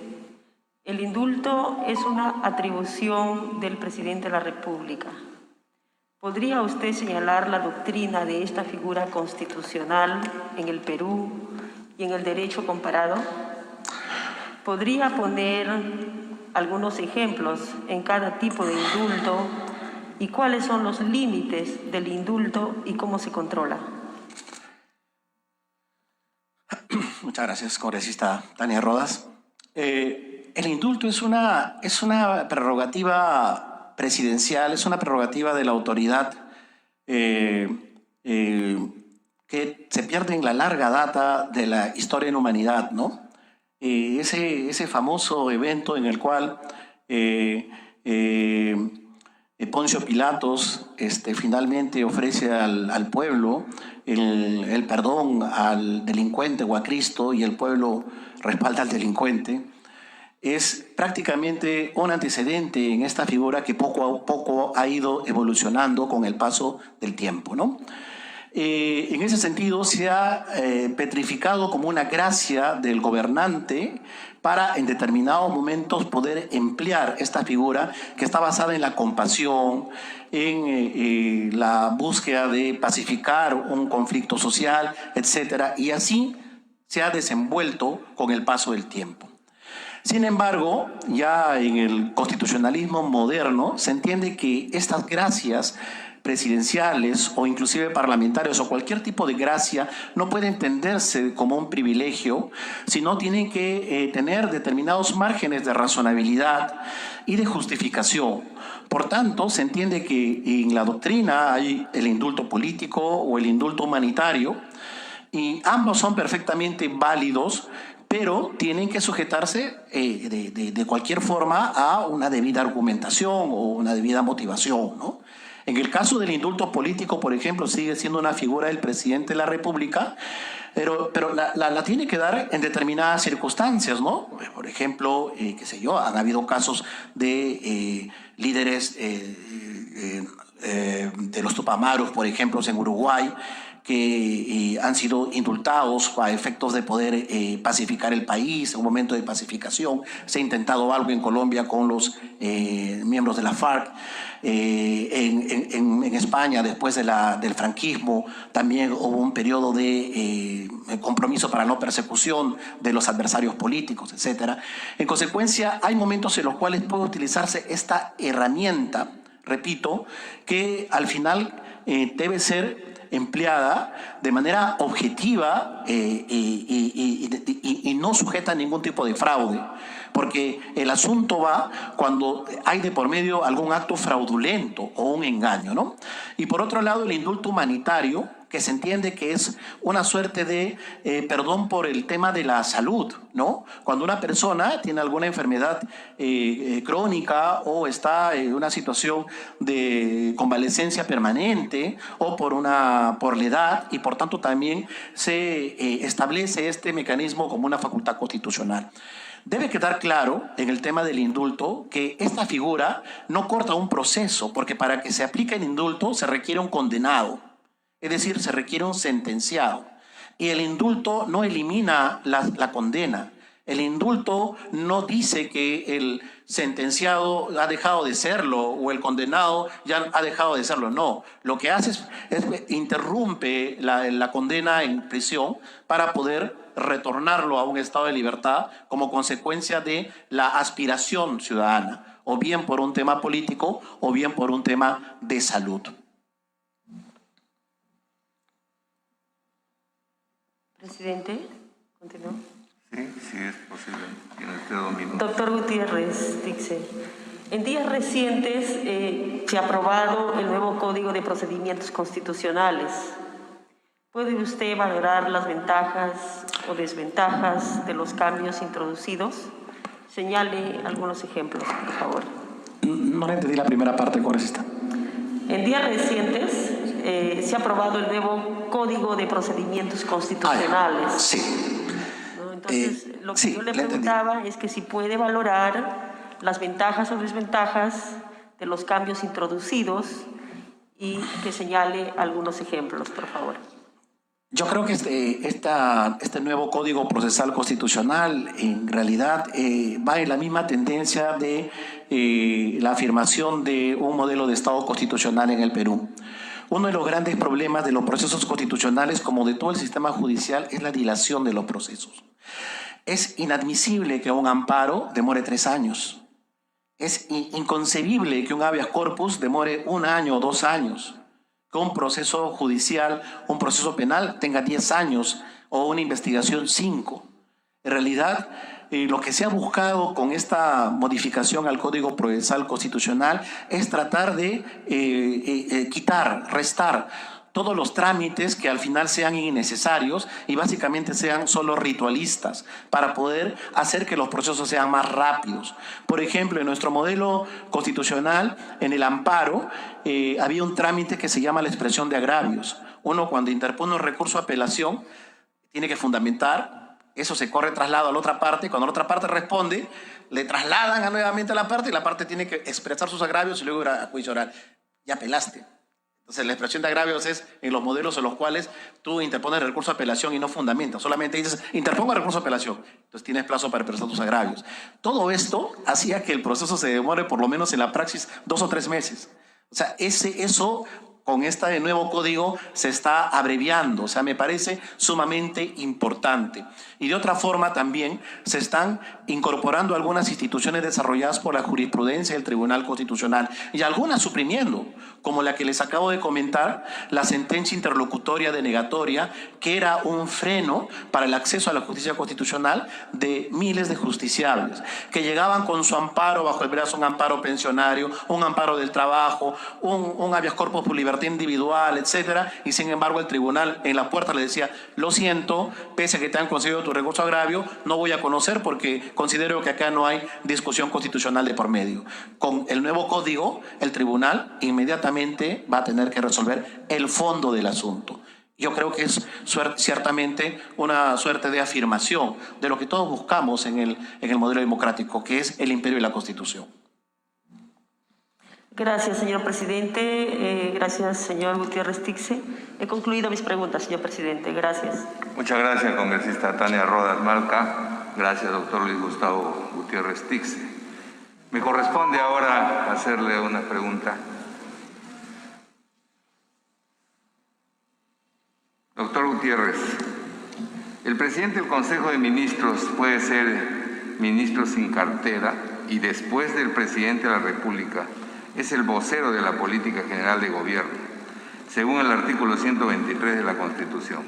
S6: el indulto es una atribución del presidente de la República. ¿Podría usted señalar la doctrina de esta figura constitucional en el Perú y en el derecho comparado? ¿Podría poner algunos ejemplos en cada tipo de indulto y cuáles son los límites del indulto y cómo se controla?
S9: Muchas gracias, congresista Tania Rodas. El indulto es una prerrogativa presidencial, es una prerrogativa de la autoridad que se pierde en la larga data de la historia en la humanidad, ¿no? Ese famoso evento en el cual Poncio Pilatos finalmente ofrece al pueblo el perdón al delincuente o a Cristo, y el pueblo respalda al delincuente, es prácticamente un antecedente en esta figura que poco a poco ha ido evolucionando con el paso del tiempo, ¿no? En ese sentido se ha petrificado como una gracia del gobernante para en determinados momentos poder emplear esta figura que está basada en la compasión, en la búsqueda de pacificar un conflicto social, etc. Y así se ha desenvuelto con el paso del tiempo. Sin embargo, ya en el constitucionalismo moderno se entiende que estas gracias presidenciales o inclusive parlamentarios o cualquier tipo de gracia no puede entenderse como un privilegio, sino tienen que tener determinados márgenes de razonabilidad y de justificación. Por tanto, se entiende que en la doctrina hay el indulto político o el indulto humanitario, y ambos son perfectamente válidos, pero tienen que sujetarse de cualquier forma a una debida argumentación o una debida motivación, ¿no? En el caso del indulto político, por ejemplo, sigue siendo una figura del presidente de la República, pero la tiene que dar en determinadas circunstancias, ¿no? Por ejemplo, qué sé yo, han habido casos de líderes de los Tupamaros, por ejemplo, en Uruguay, que han sido indultados a efectos de poder pacificar el país, en un momento de pacificación. Se ha intentado algo en Colombia con los miembros de la FARC. En España, después del franquismo, también hubo un periodo de compromiso para no persecución de los adversarios políticos, etc. En consecuencia, hay momentos en los cuales puede utilizarse esta herramienta, repito, que al final debe ser empleada de manera objetiva y no sujeta a ningún tipo de fraude, porque el asunto va cuando hay de por medio algún acto fraudulento o un engaño, ¿no? Y por otro lado, el indulto humanitario, que se entiende que es una suerte de perdón por el tema de la salud, ¿no? Cuando una persona tiene alguna enfermedad crónica o está en una situación de convalecencia permanente o por la edad, y por tanto también se establece este mecanismo como una facultad constitucional. Debe quedar claro en el tema del indulto que esta figura no corta un proceso, porque para que se aplique el indulto se requiere un condenado. Es decir, se requiere un sentenciado. Y el indulto no elimina la condena. El indulto no dice que el sentenciado ha dejado de serlo o el condenado ya ha dejado de serlo. No, lo que hace es interrumpe la condena en prisión para poder retornarlo a un estado de libertad como consecuencia de la aspiración ciudadana, o bien por un tema político o bien por un tema de salud.
S6: Presidente, continúo.
S3: Sí, sí es posible. Tiene usted 2 minutos.
S6: Doctor Gutiérrez Tixe, en días recientes se ha aprobado el nuevo Código de Procedimientos Constitucionales. ¿Puede usted valorar las ventajas o desventajas de los cambios introducidos? Señale algunos ejemplos, por favor.
S9: No le entendí la primera parte, congresista.
S6: En días recientes se ha aprobado el nuevo Código de Procedimientos Constitucionales.
S9: Sí.
S6: ¿No? Entonces, lo que yo le preguntaba es que si puede valorar las ventajas o desventajas de los cambios introducidos y que señale algunos ejemplos, por favor.
S9: Yo creo que este nuevo Código Procesal Constitucional en realidad va en la misma tendencia de la afirmación de un modelo de Estado constitucional en el Perú. Uno de los grandes problemas de los procesos constitucionales, como de todo el sistema judicial, es la dilación de los procesos. Es inadmisible que un amparo demore 3 años. Es inconcebible que un habeas corpus demore 1 año o 2 años. Que un proceso judicial, un proceso penal tenga 10 años o una investigación 5. En realidad, lo que se ha buscado con esta modificación al Código Procesal Constitucional es tratar de quitar, restar todos los trámites que al final sean innecesarios y básicamente sean solo ritualistas para poder hacer que los procesos sean más rápidos. Por ejemplo, en nuestro modelo constitucional, en el amparo, había un trámite que se llama la expresión de agravios. Uno, cuando interpone un recurso de apelación, tiene que fundamentar, eso se corre traslado a la otra parte, cuando la otra parte responde, le trasladan nuevamente a la parte y la parte tiene que expresar sus agravios y luego ir a juicio oral. Ya apelaste. Entonces, la expresión de agravios es en los modelos en los cuales tú interpones el recurso de apelación y no fundamentas. Solamente dices, interpongo el recurso de apelación. Entonces, tienes plazo para expresar tus agravios. Todo esto hacía que el proceso se demore por lo menos en la praxis 2 o 3 meses. O sea, eso con este nuevo código se está abreviando. O sea, me parece sumamente importante. Y de otra forma también se están incorporando algunas instituciones desarrolladas por la jurisprudencia del Tribunal Constitucional y algunas suprimiendo, como la que les acabo de comentar, la sentencia interlocutoria denegatoria, que era un freno para el acceso a la justicia constitucional de miles de justiciables, que llegaban con su amparo bajo el brazo, un amparo pensionario, un amparo del trabajo, un habeas corpus por libertad individual, etcétera, y sin embargo el tribunal en la puerta le decía, lo siento, pese a que te han concedido tu recurso agravio, no voy a conocer porque considero que acá no hay discusión constitucional de por medio. Con el nuevo código, el tribunal inmediatamente va a tener que resolver el fondo del asunto. Yo creo que es ciertamente una suerte de afirmación de lo que todos buscamos en el modelo democrático, que es el imperio y la Constitución.
S6: Gracias, señor presidente. Gracias, señor Gutiérrez Tixe. He concluido mis preguntas, señor presidente. Gracias.
S3: Muchas gracias, congresista Tania Rodas Malca. Gracias, doctor Luis Gustavo Gutiérrez Tixe. Me corresponde ahora hacerle una pregunta. Doctor Gutiérrez, el presidente del Consejo de Ministros puede ser ministro sin cartera y después del presidente de la República es el vocero de la política general de gobierno, según el artículo 123 de la Constitución.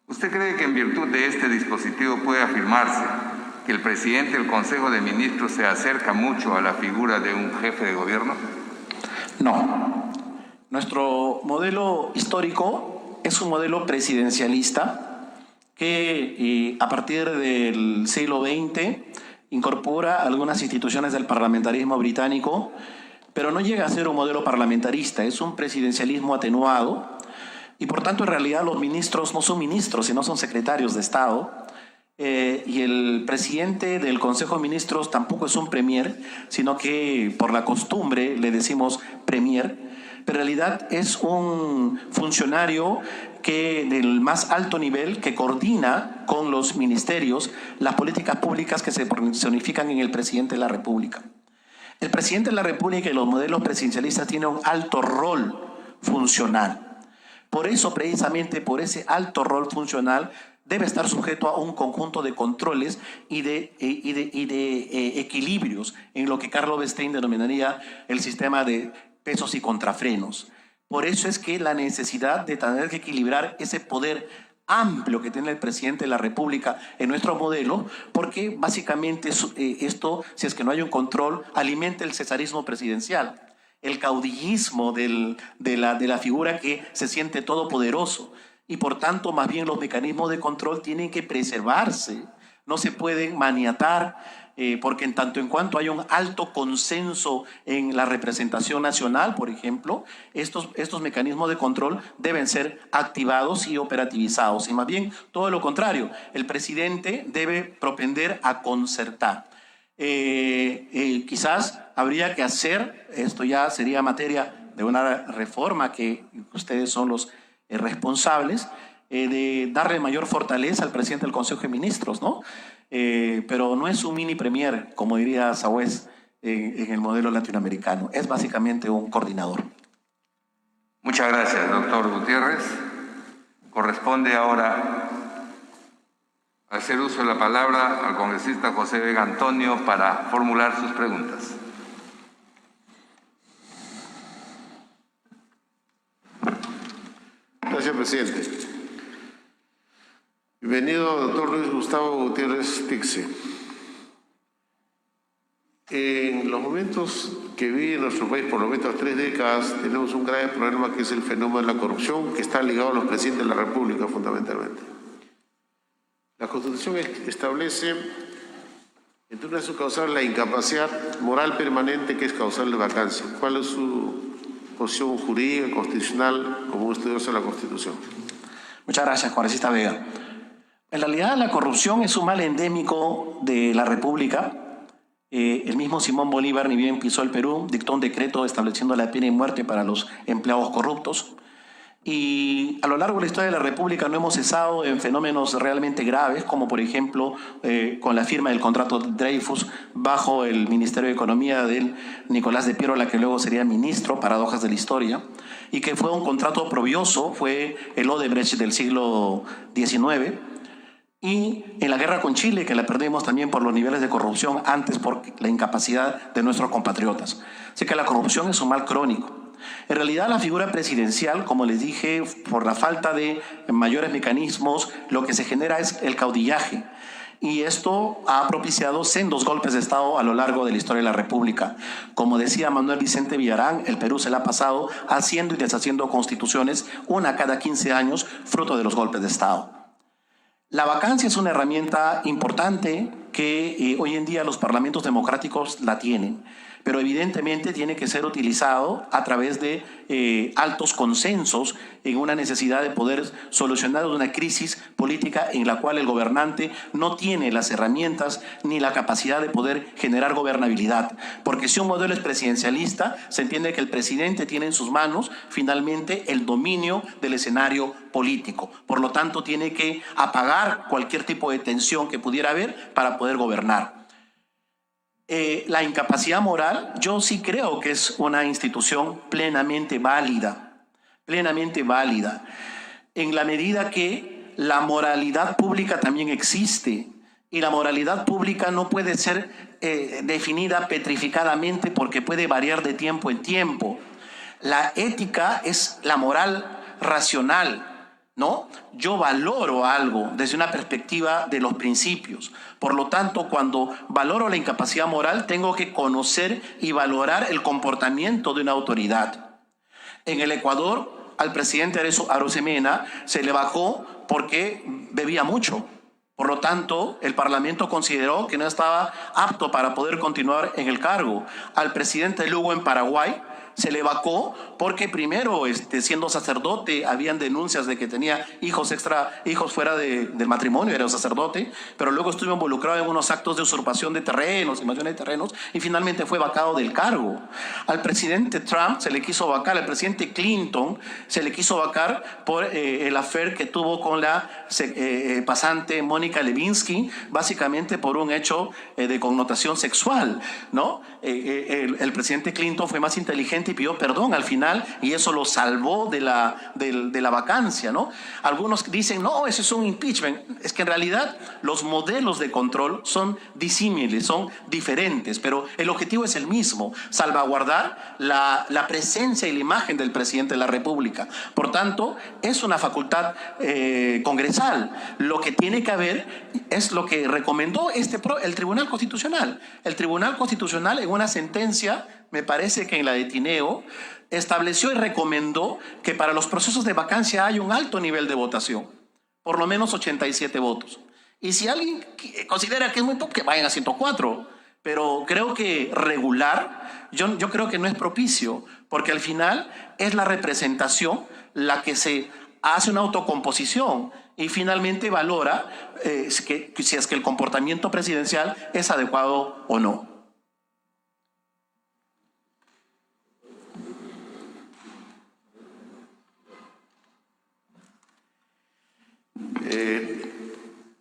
S3: ¿Usted cree que en virtud de este dispositivo puede afirmarse que el presidente del Consejo de Ministros se acerca mucho a la figura de un jefe de gobierno?
S9: No. Nuestro modelo histórico es un modelo presidencialista que a partir del siglo XX incorpora algunas instituciones del parlamentarismo británico, pero no llega a ser un modelo parlamentarista, es un presidencialismo atenuado y por tanto en realidad los ministros no son ministros, sino son secretarios de Estado y el presidente del Consejo de Ministros tampoco es un premier, sino que por la costumbre le decimos premier, pero en realidad es un funcionario que del más alto nivel que coordina con los ministerios las políticas públicas que se personifican en el presidente de la República. El presidente de la República y los modelos presidencialistas tienen un alto rol funcional. Por eso, precisamente por ese alto rol funcional, debe estar sujeto a un conjunto de controles y de equilibrios en lo que Carlo Bestein denominaría el sistema de pesos y contrafrenos. Por eso es que la necesidad de tener que equilibrar ese poder amplio que tiene el presidente de la República en nuestro modelo, porque básicamente esto, si es que no hay un control, alimenta el cesarismo presidencial, el caudillismo de la figura que se siente todopoderoso. Y por tanto, más bien los mecanismos de control tienen que preservarse, no se pueden maniatar porque en tanto en cuanto hay un alto consenso en la representación nacional, por ejemplo, estos mecanismos de control deben ser activados y operativizados. Y más bien, todo lo contrario, el presidente debe propender a concertar. Quizás habría que hacer, esto ya sería materia de una reforma que ustedes son los responsables, de darle mayor fortaleza al presidente del Consejo de Ministros, ¿no? Pero no es un mini premier, como diría Sahués en el modelo latinoamericano, es básicamente un coordinador.
S3: Muchas gracias, doctor Gutiérrez. Corresponde ahora hacer uso de la palabra al congresista José Vega Antonio para formular sus preguntas.
S7: Gracias, presidente. Bienvenido, doctor Luis Gustavo Gutiérrez Tixe. En los momentos que vive nuestro país, por lo menos 3 décadas, tenemos un grave problema que es el fenómeno de la corrupción, que está ligado a los presidentes de la República fundamentalmente. La Constitución establece, entre una de sus causales, la incapacidad moral permanente, que es causal de vacancia. ¿Cuál es su posición jurídica, constitucional, como un estudioso de la Constitución?
S9: Muchas gracias, congresista Vega. En realidad, la corrupción es un mal endémico de la República. El mismo Simón Bolívar, ni bien pisó el Perú, dictó un decreto estableciendo la pena de muerte para los empleados corruptos. Y a lo largo de la historia de la República no hemos cesado en fenómenos realmente graves, como por ejemplo con la firma del contrato de Dreyfus bajo el Ministerio de Economía del Nicolás de Piérola, que luego sería ministro, paradojas de la historia, y que fue un contrato oprobioso, fue el Odebrecht del siglo XIX. Y en la guerra con Chile, que la perdimos también por los niveles de corrupción, antes por la incapacidad de nuestros compatriotas. Así que la corrupción es un mal crónico. En realidad, la figura presidencial, como les dije, por la falta de mayores mecanismos, lo que se genera es el caudillaje. Y esto ha propiciado sendos golpes de Estado a lo largo de la historia de la República. Como decía Manuel Vicente Villarán, el Perú se la ha pasado haciendo y deshaciendo constituciones, una cada 15 años, fruto de los golpes de Estado. La vacancia es una herramienta importante que hoy en día los parlamentos democráticos la tienen, pero evidentemente tiene que ser utilizado a través de altos consensos en una necesidad de poder solucionar una crisis política en la cual el gobernante no tiene las herramientas ni la capacidad de poder generar gobernabilidad. Porque si un modelo es presidencialista, se entiende que el presidente tiene en sus manos finalmente el dominio del escenario político. Por lo tanto, tiene que apagar cualquier tipo de tensión que pudiera haber para poder gobernar. La incapacidad moral, yo sí creo que es una institución plenamente válida, en la medida que la moralidad pública también existe, y la moralidad pública no puede ser definida petrificadamente porque puede variar de tiempo en tiempo. La ética es la moral racional, ¿no? Yo valoro algo desde una perspectiva de los principios. Por lo tanto, cuando valoro la incapacidad moral, tengo que conocer y valorar el comportamiento de una autoridad. En el Ecuador, al presidente Arosemena se le bajó porque bebía mucho. Por lo tanto, el Parlamento consideró que no estaba apto para poder continuar en el cargo. Al presidente Lugo en Paraguay se le vacó porque primero, siendo sacerdote, habían denuncias de que tenía hijos fuera del matrimonio, era un sacerdote, pero luego estuvo involucrado en unos actos de usurpación de terrenos, invasión de terrenos, y finalmente fue vacado del cargo. Al presidente Trump se le quiso vacar, al presidente Clinton se le quiso vacar por el affair que tuvo con la pasante Mónica Lewinsky, básicamente por un hecho de connotación sexual, ¿no? El presidente Clinton fue más inteligente y pidió perdón al final, y eso lo salvó de la vacancia, ¿no? Algunos dicen, no, eso es un impeachment. Es que en realidad los modelos de control son disímiles, son diferentes, pero el objetivo es el mismo: salvaguardar la presencia y la imagen del presidente de la República. Por tanto, es una facultad congresal. Lo que tiene que haber es lo que recomendó el Tribunal Constitucional. El Tribunal Constitucional, en una sentencia, me parece que en la de Tineo, estableció y recomendó que para los procesos de vacancia hay un alto nivel de votación, por lo menos 87 votos. Y si alguien considera que es muy poco, que vayan a 104. Pero creo que regular, yo creo que no es propicio, porque al final es la representación la que se hace una autocomposición y finalmente valora si es que el comportamiento presidencial es adecuado o no.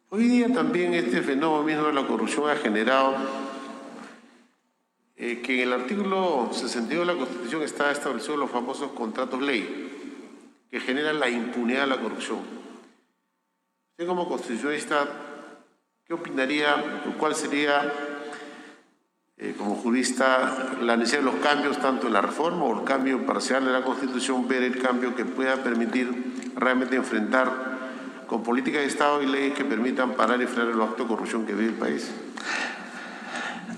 S7: Hoy día también este fenómeno mismo de la corrupción ha generado que en el artículo 62 de la Constitución está establecido los famosos contratos ley, que generan la impunidad de la corrupción. Usted como constitucionalista, ¿qué opinaría, cuál sería, como jurista, la necesidad de los cambios tanto en la reforma o el cambio parcial de la Constitución, ver el cambio que pueda permitir realmente enfrentar con políticas de Estado y leyes que permitan parar y frenar los actos de corrupción que vive el país?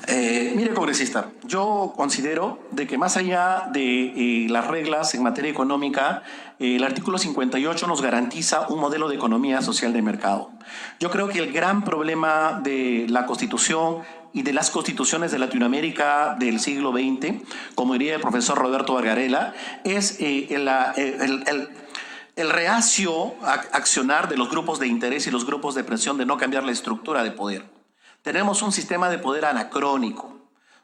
S9: Mire, congresista, yo considero de que más allá de las reglas en materia económica, el artículo 58 nos garantiza un modelo de economía social de mercado. Yo creo que el gran problema de la Constitución y de las constituciones de Latinoamérica del siglo XX, como diría el profesor Roberto Gargarella, es el reacio accionar de los grupos de interés y los grupos de presión de no cambiar la estructura de poder. Tenemos un sistema de poder anacrónico,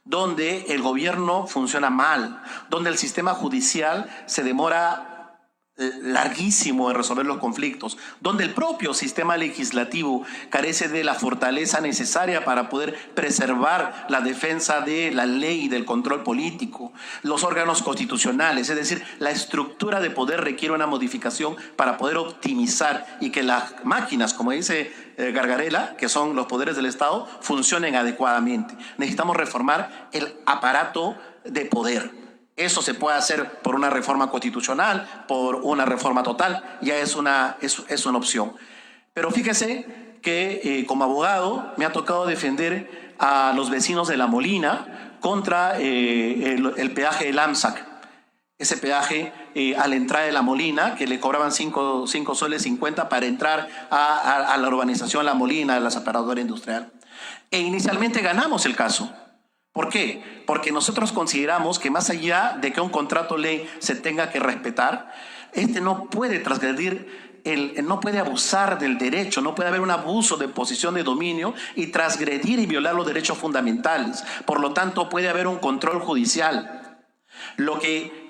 S9: donde el gobierno funciona mal, donde el sistema judicial se demora larguísimo en resolver los conflictos, donde el propio sistema legislativo carece de la fortaleza necesaria para poder preservar la defensa de la ley y del control político, los órganos constitucionales, es decir, la estructura de poder requiere una modificación para poder optimizar y que las máquinas, como dice Gargarella, que son los poderes del Estado, funcionen adecuadamente. Necesitamos reformar el aparato de poder. Eso se puede hacer por una reforma constitucional, por una reforma total, ya es una opción. Pero fíjese que como abogado me ha tocado defender a los vecinos de La Molina contra el peaje del AMSAC. Ese peaje a la entrada de La Molina, que le cobraban 5 soles 50 para entrar a la urbanización La Molina, a la separadora industrial. E inicialmente ganamos el caso. ¿Por qué? Porque nosotros consideramos que más allá de que un contrato ley se tenga que respetar, no puede transgredir, no puede abusar del derecho, no puede haber un abuso de posición de dominio y transgredir y violar los derechos fundamentales. Por lo tanto, puede haber un control judicial. Lo que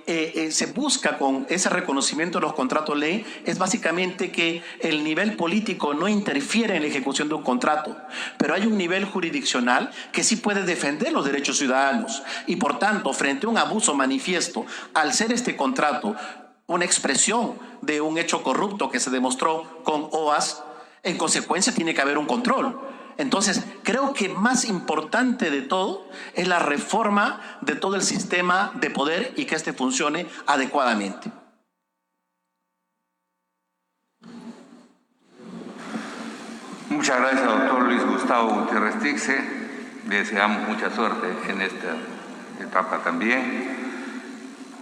S9: se busca con ese reconocimiento de los contratos ley es básicamente que el nivel político no interfiere en la ejecución de un contrato, pero hay un nivel jurisdiccional que sí puede defender los derechos ciudadanos y por tanto, frente a un abuso manifiesto, al ser este contrato una expresión de un hecho corrupto que se demostró con OAS, en consecuencia tiene que haber un control. Entonces, creo que más importante de todo es la reforma de todo el sistema de poder y que este funcione adecuadamente.
S3: Muchas gracias, doctor Luis Gustavo Gutiérrez Tixe. Le deseamos mucha suerte en esta etapa también.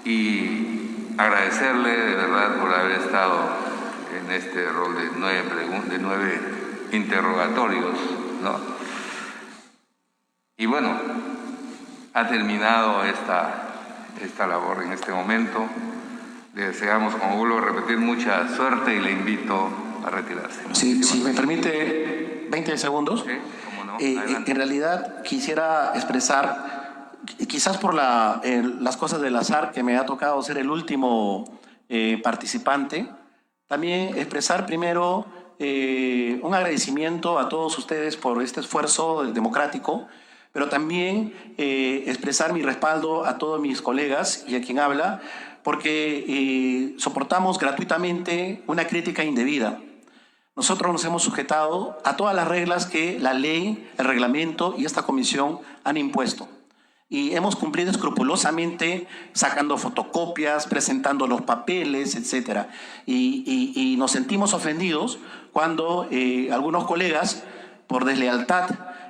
S3: Y agradecerle de verdad por haber estado en este rol de 9 interrogatorios, ¿no? Y bueno, ha terminado esta labor en este momento. Le deseamos, como vuelvo a repetir, mucha suerte y le invito a retirarse.
S9: Si me permite 20 segundos.
S3: Sí, cómo no.
S9: En realidad quisiera expresar, quizás por las cosas del azar que me ha tocado ser el último participante, también expresar primero un agradecimiento a todos ustedes por este esfuerzo democrático, pero también expresar mi respaldo a todos mis colegas y a quien habla, porque soportamos gratuitamente una crítica indebida. Nosotros nos hemos sujetado a todas las reglas que la ley, el reglamento y esta comisión han impuesto. Y hemos cumplido escrupulosamente sacando fotocopias, presentando los papeles, etc. Y nos sentimos ofendidos cuando algunos colegas, por deslealtad,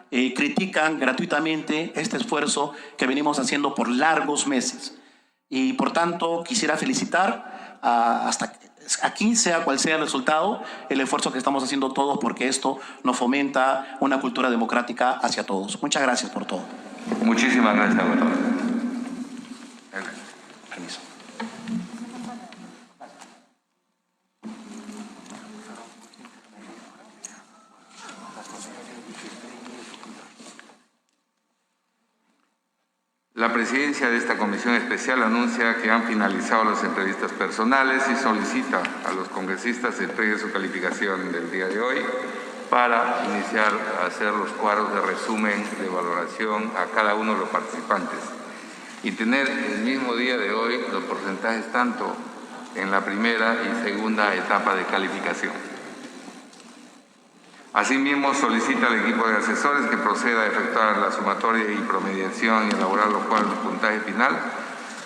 S9: critican gratuitamente este esfuerzo que venimos haciendo por largos meses. Y por tanto quisiera felicitar hasta aquí, sea cual sea el resultado, el esfuerzo que estamos haciendo todos porque esto nos fomenta una cultura democrática hacia todos. Muchas gracias por todo.
S3: Muchísimas gracias, doctor.
S9: Permiso.
S3: La presidencia de esta comisión especial anuncia que han finalizado las entrevistas personales y solicita a los congresistas que entreguen su calificación del día de hoy para iniciar a hacer los cuadros de resumen de valoración a cada uno de los participantes y tener el mismo día de hoy los porcentajes tanto en la primera y segunda etapa de calificación. Asimismo, solicita al equipo de asesores que proceda a efectuar la sumatoria y promediación y elaborar los cuadros de puntaje final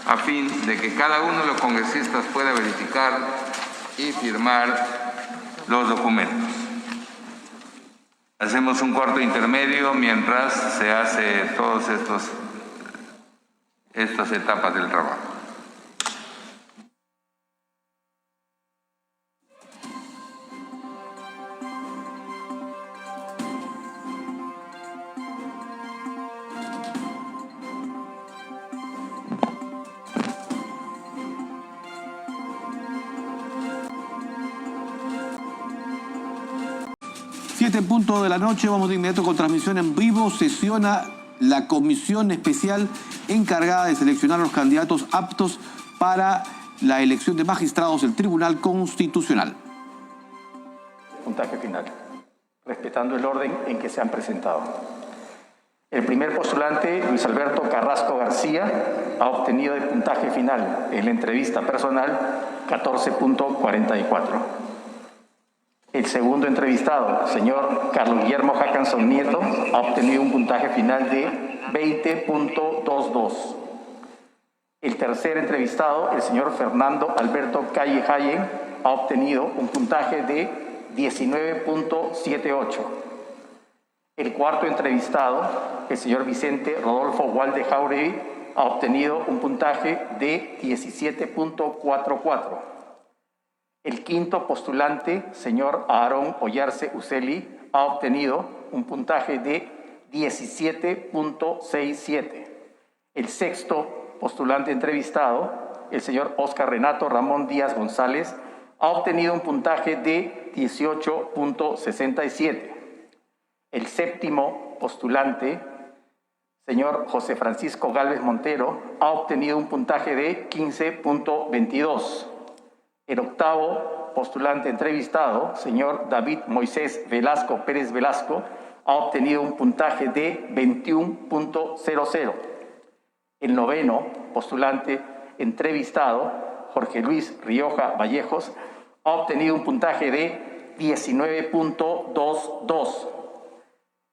S3: a fin de que cada uno de los congresistas pueda verificar y firmar los documentos. Hacemos un corto intermedio mientras se hace todas estas etapas del trabajo.
S8: En punto de la noche, vamos de inmediato con transmisión en vivo. Sesiona la comisión especial encargada de seleccionar a los candidatos aptos para la elección de magistrados del Tribunal Constitucional.
S12: Puntaje final, respetando el orden en que se han presentado. El primer postulante, Luis Alberto Carrasco García, ha obtenido de puntaje final en la entrevista personal 14.44. El segundo entrevistado, señor Carlos Guillermo Hackanson Nieto, ha obtenido un puntaje final de 20.22. El tercer entrevistado, el señor Fernando Alberto Calle Hayen, ha obtenido un puntaje de 19.78. El cuarto entrevistado, el señor Vicente Rodolfo Walde Jauregui, ha obtenido un puntaje de 17.44. El quinto postulante, señor Aarón Ollarse Uceli, ha obtenido un puntaje de 17.67. El sexto postulante entrevistado, el señor Oscar Renato Ramón Díaz González, ha obtenido un puntaje de 18.67. El séptimo postulante, señor José Francisco Gálvez Montero, ha obtenido un puntaje de 15.22. El octavo postulante entrevistado, señor David Moisés Velasco Pérez Velasco, ha obtenido un puntaje de 21.00. El noveno postulante entrevistado, Jorge Luis Rioja Vallejos, ha obtenido un puntaje de 19.22.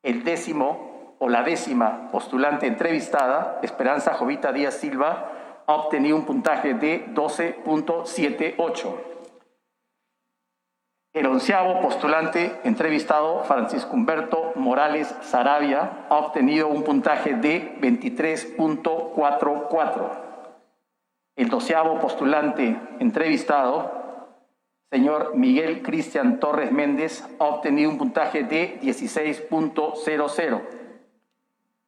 S12: El décimo o la décima postulante entrevistada, Esperanza Jovita Díaz Silva, ha obtenido un puntaje de 12.78. El onceavo postulante entrevistado, Francisco Humberto Morales Sarabia, ha obtenido un puntaje de 23.44. El doceavo postulante entrevistado, señor Miguel Cristian Torres Méndez, ha obtenido un puntaje de 16.00.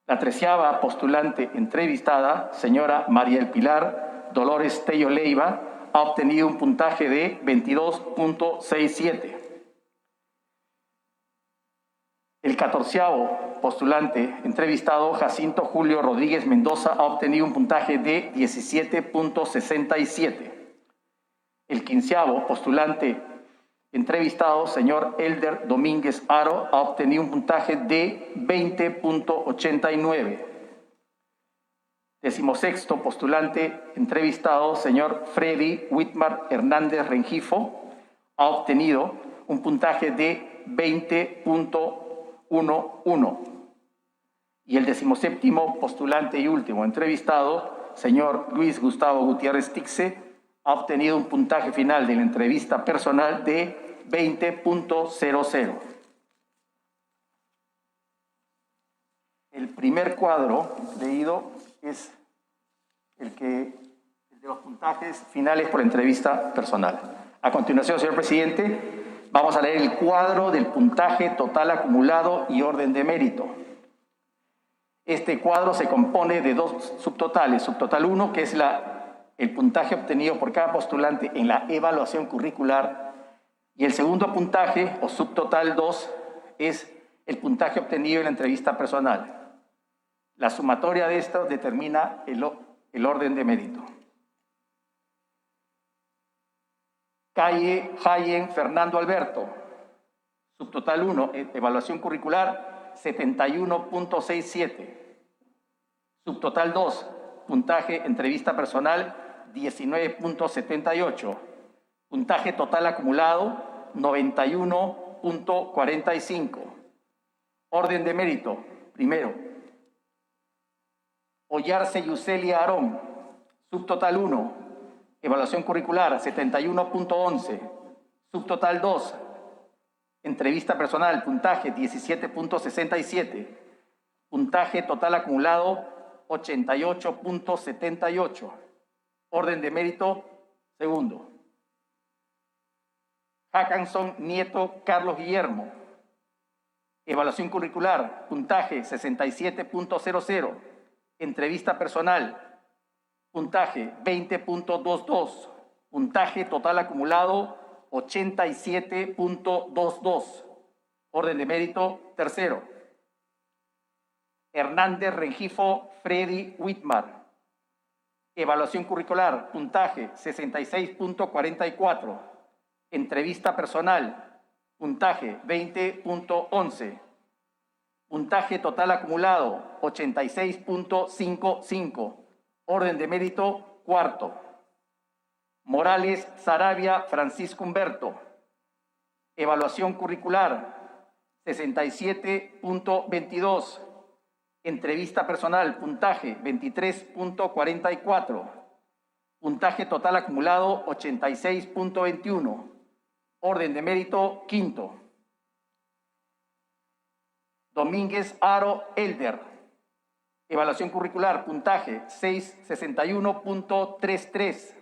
S12: La treceava postulante entrevistada, señora María El Pilar Dolores Tello Leiva, ha obtenido un puntaje de 22.67. El catorceavo postulante entrevistado, Jacinto Julio Rodríguez Mendoza, ha obtenido un puntaje de 17.67. El quinceavo postulante entrevistado, señor Elder Domínguez Aro, ha obtenido un puntaje de 20.89. Decimosexto postulante entrevistado, señor Freddy Whitmar Hernández Rengifo, ha obtenido un puntaje de 20.11. Y el decimoséptimo postulante y último entrevistado, señor Luis Gustavo Gutiérrez Tixe, ha obtenido un puntaje final de la entrevista personal de 20.00. El primer cuadro leído es el de los puntajes finales por entrevista personal. A continuación, señor presidente, vamos a leer el cuadro del puntaje total acumulado y orden de mérito. Este cuadro se compone de dos subtotales. Subtotal 1, que es el puntaje obtenido por cada postulante en la evaluación curricular, y el segundo puntaje, o subtotal 2, es el puntaje obtenido en la entrevista personal. La sumatoria de esto determina el orden de mérito. Calle Hayen Fernando Alberto, subtotal 1, evaluación curricular 71.67. Subtotal 2, puntaje entrevista personal 19.78. Puntaje total acumulado 91.45. Orden de mérito, primero. Ollarse Yucelia Aarón, subtotal 1, evaluación curricular 71.11. Subtotal 2, entrevista personal, puntaje 17.67. Puntaje total acumulado 88.78. Orden de mérito, segundo. Hackanson Nieto Carlos Guillermo, evaluación curricular, puntaje 67.00. Entrevista personal, puntaje 20.22. Puntaje total acumulado 87.22. Orden de mérito, tercero. Hernández Rengifo Freddy Whitmar, evaluación curricular, puntaje 66.44. Entrevista personal, puntaje 20.11. Puntaje total acumulado 86.55. Orden de mérito, cuarto. Morales Sarabia Francisco Humberto, evaluación curricular 67.22. Entrevista personal, puntaje 23.44. Puntaje total acumulado 86.21. Orden de mérito, quinto. Domínguez Aro Elder, evaluación curricular, puntaje 661.33.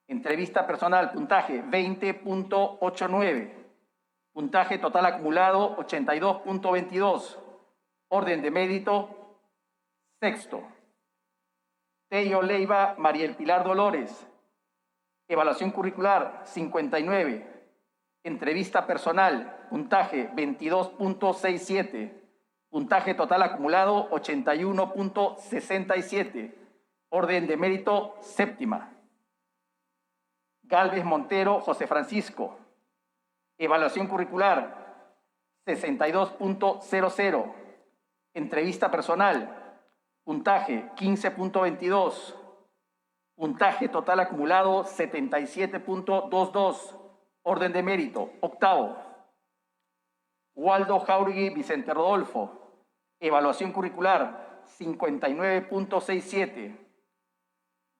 S12: Entrevista personal, puntaje 20.89. Puntaje total acumulado 82.22. Orden de mérito, sexto. Tello Leiva Mariel Pilar Dolores, evaluación curricular 59. Entrevista personal, puntaje 22.67. Puntaje total acumulado 81.67. Orden de mérito, séptima. Galvez Montero José Francisco, evaluación curricular 62.00. Entrevista personal, puntaje 15.22. Puntaje total acumulado 77.22. Orden de mérito, octavo. Waldo Jauregui Vicente Rodolfo, evaluación curricular 59.67.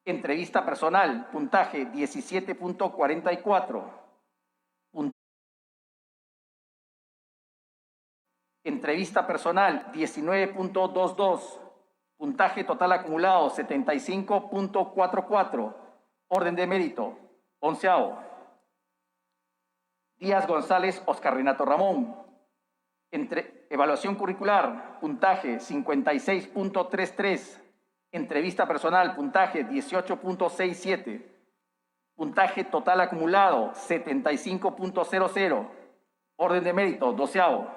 S12: Entrevista personal, puntaje 17.44. Entrevista personal 19.22. Puntaje total acumulado 75.44. Orden de mérito, onceavo. Díaz González Oscar Renato Ramón, evaluación curricular, puntaje 56.33. Entrevista personal, puntaje 18.67. Puntaje total acumulado 75.00. Orden de mérito, doceavo.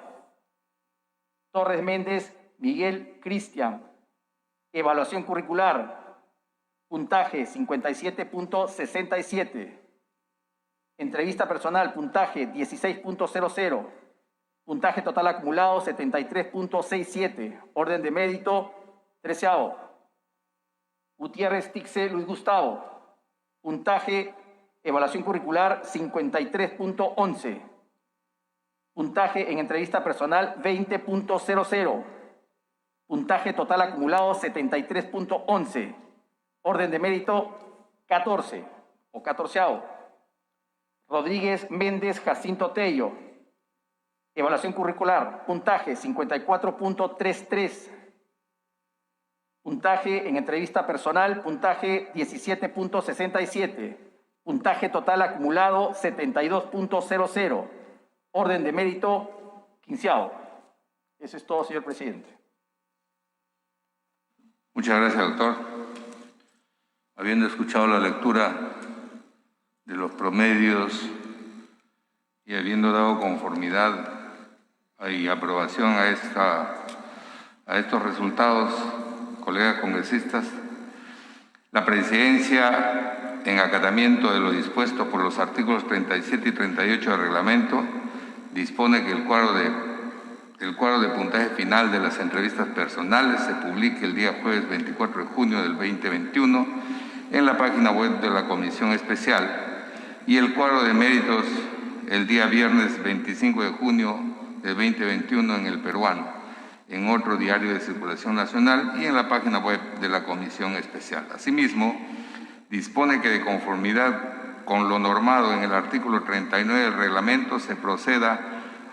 S12: Torres Méndez Miguel Cristian, evaluación curricular, puntaje 57.67. Entrevista personal, puntaje 16.00. Puntaje total acumulado 73.67. Orden de mérito, treceavo. Gutiérrez Tixe Luis Gustavo, puntaje, evaluación curricular 53.11. Puntaje en entrevista personal 20.00. Puntaje total acumulado 73.11. Orden de mérito 14 o 14avo. Rodríguez Méndez Jacinto Tello, evaluación curricular, puntaje 54.33. Puntaje en entrevista personal, puntaje 17.67. Puntaje total acumulado 72.00. Orden de mérito 15º. Eso es todo, señor presidente.
S3: Muchas gracias, doctor. Habiendo escuchado la lectura de los promedios y habiendo dado conformidad y aprobación a estos resultados, colegas congresistas, la Presidencia, en acatamiento de lo dispuesto por los artículos 37 y 38 del reglamento, dispone que el cuadro de puntaje final de las entrevistas personales se publique el día jueves 24 de junio del 2021 en la página web de la Comisión Especial y el cuadro de méritos el día viernes 25 de junio del 2021 en El Peruano, en otro diario de circulación nacional y en la página web de la Comisión Especial. Asimismo, dispone que de conformidad con lo normado en el artículo 39 del reglamento se proceda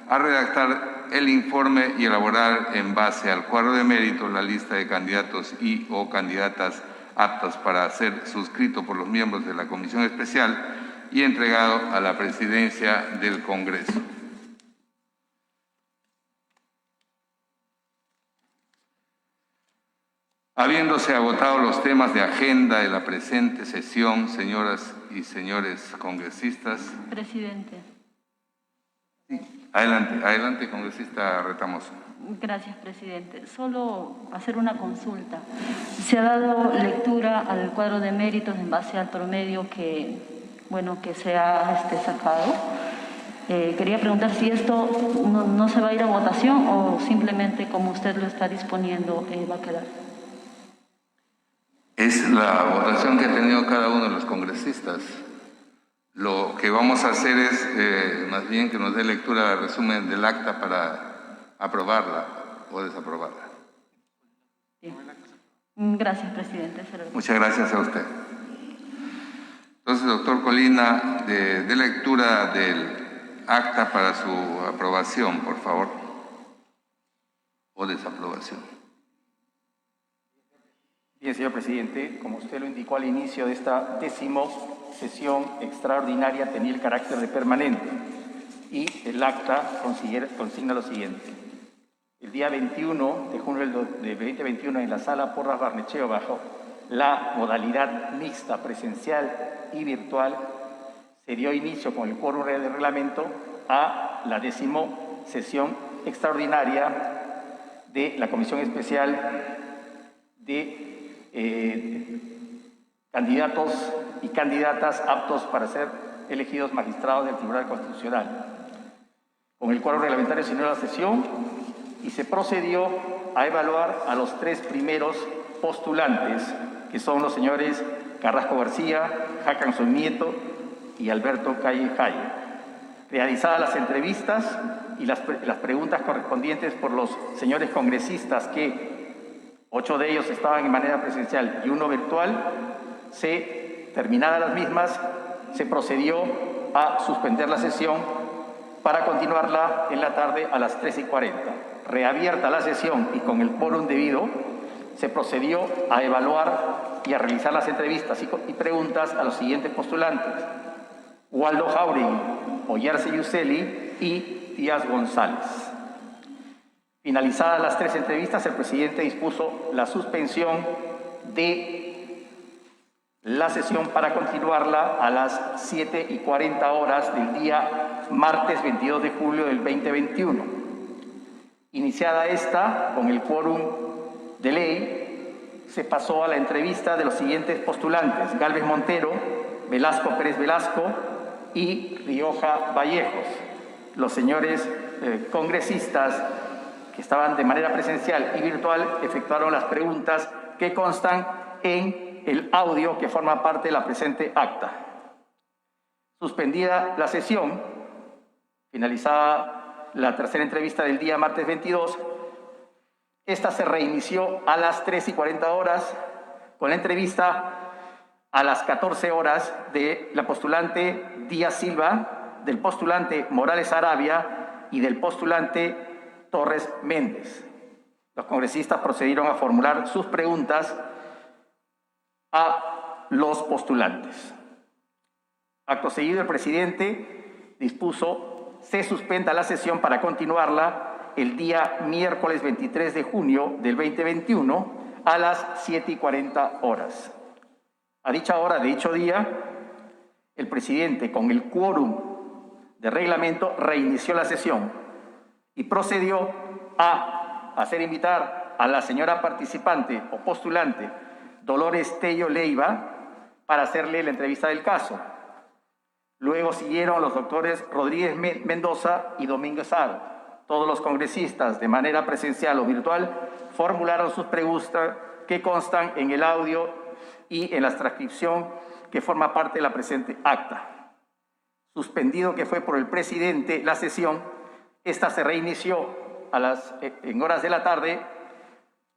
S3: a redactar el informe y elaborar en base al cuadro de mérito la lista de candidatos y o candidatas aptas para ser suscrito por los miembros de la Comisión Especial y entregado a la Presidencia del Congreso. Habiéndose agotado los temas de agenda de la presente sesión, señoras y señores congresistas.
S5: Presidente.
S3: Adelante, congresista Retamoso.
S5: Gracias, presidente. Solo hacer una consulta. Se ha dado lectura al cuadro de méritos en base al promedio que se ha sacado. Quería preguntar si esto no se va a ir a votación o simplemente como usted lo está disponiendo va a quedar.
S3: Es la votación que ha tenido cada uno de los congresistas. Lo que vamos a hacer es más bien que nos dé lectura al resumen del acta para aprobarla o desaprobarla.
S5: Bien. Gracias, presidente.
S3: Muchas gracias a usted. Entonces, doctor Colina, de lectura del acta para su aprobación, por favor, o desaprobación.
S12: Bien, señor presidente, como usted lo indicó al inicio de esta 10ª sesión extraordinaria, tenía el carácter de permanente y el acta consigna lo siguiente. El día 21 de junio de 2021 en la sala Porras Barnechea bajo la modalidad mixta presencial y virtual se dio inicio con el quórum de reglamento a la 10ª sesión extraordinaria de la Comisión Especial de candidatos y candidatas aptos para ser elegidos magistrados del Tribunal Constitucional. Con el quórum reglamentario se inició la sesión y se procedió a evaluar a los 3 primeros postulantes, que son los señores Carrasco García, Hackanson Nieto y Alberto Calle Jaye. Realizadas las entrevistas y las preguntas correspondientes por los señores congresistas, que 8 de ellos estaban en manera presencial y 1 virtual, terminadas las mismas, se procedió a suspender la sesión para continuarla en la tarde a las 13:40. Reabierta la sesión y con el quórum debido, se procedió a evaluar y a realizar las entrevistas y preguntas a los siguientes postulantes: Waldo Jauregui, Oyarce Yuseli y Díaz González. Finalizadas las 3 entrevistas, el presidente dispuso la suspensión de la sesión para continuarla a las 7:40 horas del día martes 22 de julio del 2021. Iniciada esta, con el quórum de ley, se pasó a la entrevista de los siguientes postulantes: Gálvez Montero, Velasco Pérez Velasco y Rioja Vallejos. Los señores congresistas que estaban de manera presencial y virtual efectuaron las preguntas que constan en el audio que forma parte de la presente acta. Suspendida la sesión, finalizada la 3ª entrevista del día martes 22, esta se reinició a las 13:40 horas con la entrevista a las 14 horas de la postulante Díaz Silva, del postulante Morales Arabia y del postulante Torres Méndez. Los congresistas procedieron a formular sus preguntas a los postulantes. Acto seguido, el presidente dispuso se suspenda la sesión para continuarla el día miércoles 23 de junio del 2021 a las 7:40 horas. A dicha hora de dicho día, el presidente, con el quórum de reglamento, reinició la sesión y procedió a hacer invitar a la señora participante o postulante Dolores Tello Leiva para hacerle la entrevista del caso. Luego siguieron los doctores Rodríguez Mendoza y Domínguez Aro. Todos los congresistas, de manera presencial o virtual, formularon sus preguntas que constan en el audio y en la transcripción que forma parte de la presente acta. Suspendido que fue por el presidente la sesión, esta se reinició en horas de la tarde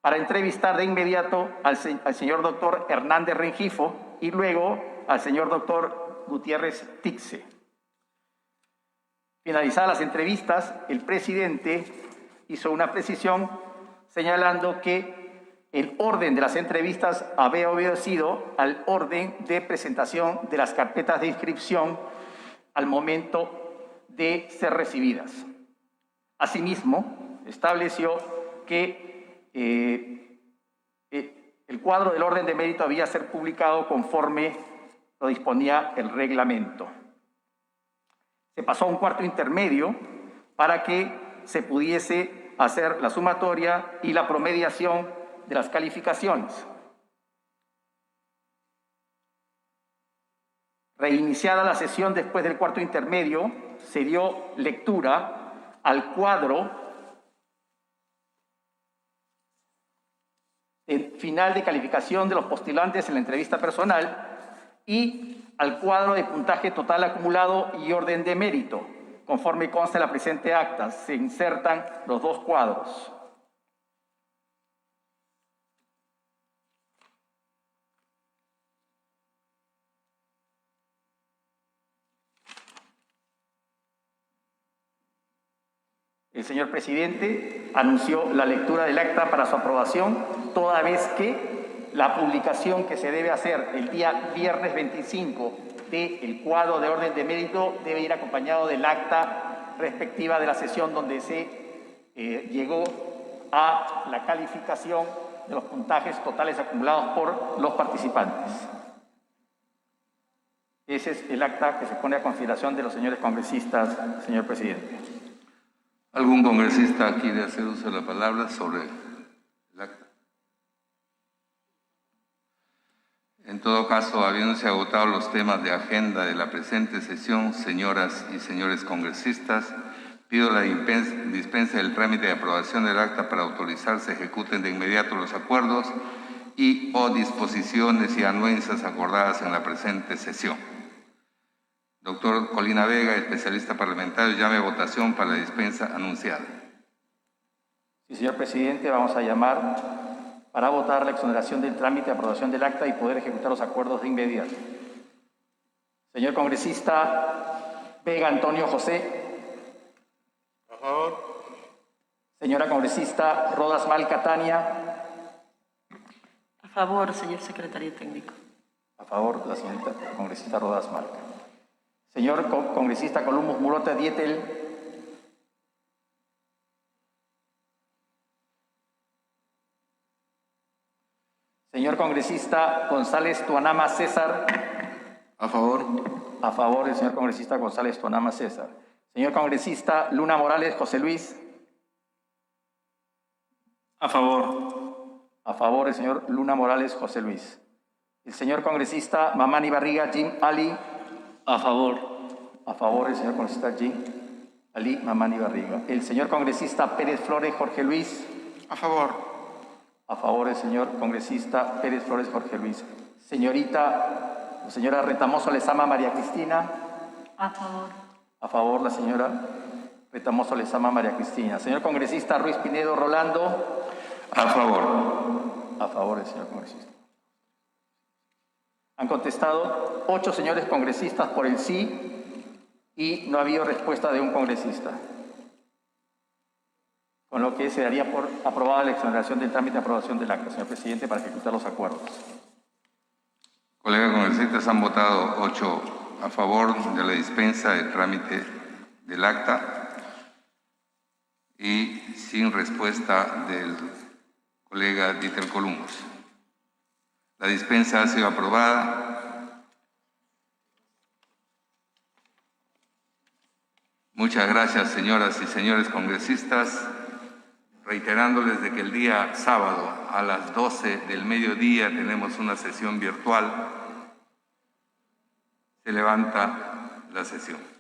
S12: para entrevistar de inmediato al señor doctor Hernández Rengifo y luego al señor doctor Gutiérrez Tixe. Finalizadas las entrevistas, el presidente hizo una precisión señalando que el orden de las entrevistas había obedecido al orden de presentación de las carpetas de inscripción al momento de ser recibidas. Asimismo, estableció que el cuadro del orden de mérito había ser publicado conforme lo disponía el reglamento. Se pasó a un cuarto intermedio para que se pudiese hacer la sumatoria y la promediación de las calificaciones. Reiniciada la sesión después del cuarto intermedio, se dio lectura al cuadro final de calificación de los postulantes en la entrevista personal y al cuadro de puntaje total acumulado y orden de mérito. Conforme consta en la presente acta, se insertan los dos cuadros. El señor presidente anunció la lectura del acta para su aprobación, toda vez que la publicación que se debe hacer el día viernes 25 del cuadro de orden de mérito debe ir acompañado del acta respectiva de la sesión donde se llegó a la calificación de los puntajes totales acumulados por los participantes. Ese es el acta que se pone a consideración de los señores congresistas, señor presidente.
S3: ¿Algún congresista quiere hacer uso de la palabra sobre el acta? En todo caso, habiéndose agotado los temas de agenda de la presente sesión, señoras y señores congresistas, pido la dispensa del trámite de aprobación del acta para autorizar se ejecuten de inmediato los acuerdos y o disposiciones y anuencias acordadas en la presente sesión. Doctor Colina Vega, especialista parlamentario, llame a votación para la dispensa anunciada.
S12: Sí, señor presidente, vamos a llamar para votar la exoneración del trámite de aprobación del acta y poder ejecutar los acuerdos de inmediato. Señor congresista Vega Antonio José.
S7: A favor.
S12: Señora congresista Rodas Mal Catania.
S6: A favor, señor secretario técnico.
S12: A favor, la señorita congresista Rodas Mal. Señor congresista Columbus Murota Dietel. Señor congresista González Tuanama César.
S10: A favor.
S12: A favor, el señor congresista González Tuanama César. Señor congresista Luna Morales José Luis.
S11: A favor.
S12: A favor, el señor Luna Morales José Luis. El señor congresista Mamani Barriga Jim Ali.
S11: A favor.
S12: A favor, el señor congresista Jim Ali Mamani Barriga. El señor congresista Pérez Flores Jorge Luis.
S4: A favor.
S12: A favor, el señor congresista Pérez Flores Jorge Luis. Señora Retamoso Lezama María Cristina.
S5: A favor.
S12: A favor, la señora Retamoso Lezama María Cristina. Señor congresista Ruiz Pinedo Rolando.
S3: A favor.
S12: A favor, el señor congresista. Han contestado 8 señores congresistas por el sí y no ha habido respuesta de un congresista. Con lo que se daría por aprobada la exoneración del trámite de aprobación del acta, señor presidente, para ejecutar los acuerdos.
S3: Colegas congresistas, han votado 8 a favor de la dispensa de trámite del acta y sin respuesta del colega Dieter Columbus. La dispensa ha sido aprobada. Muchas gracias, señoras y señores congresistas, reiterándoles de que el día sábado a las 12 del mediodía tenemos una sesión virtual. Se levanta la sesión.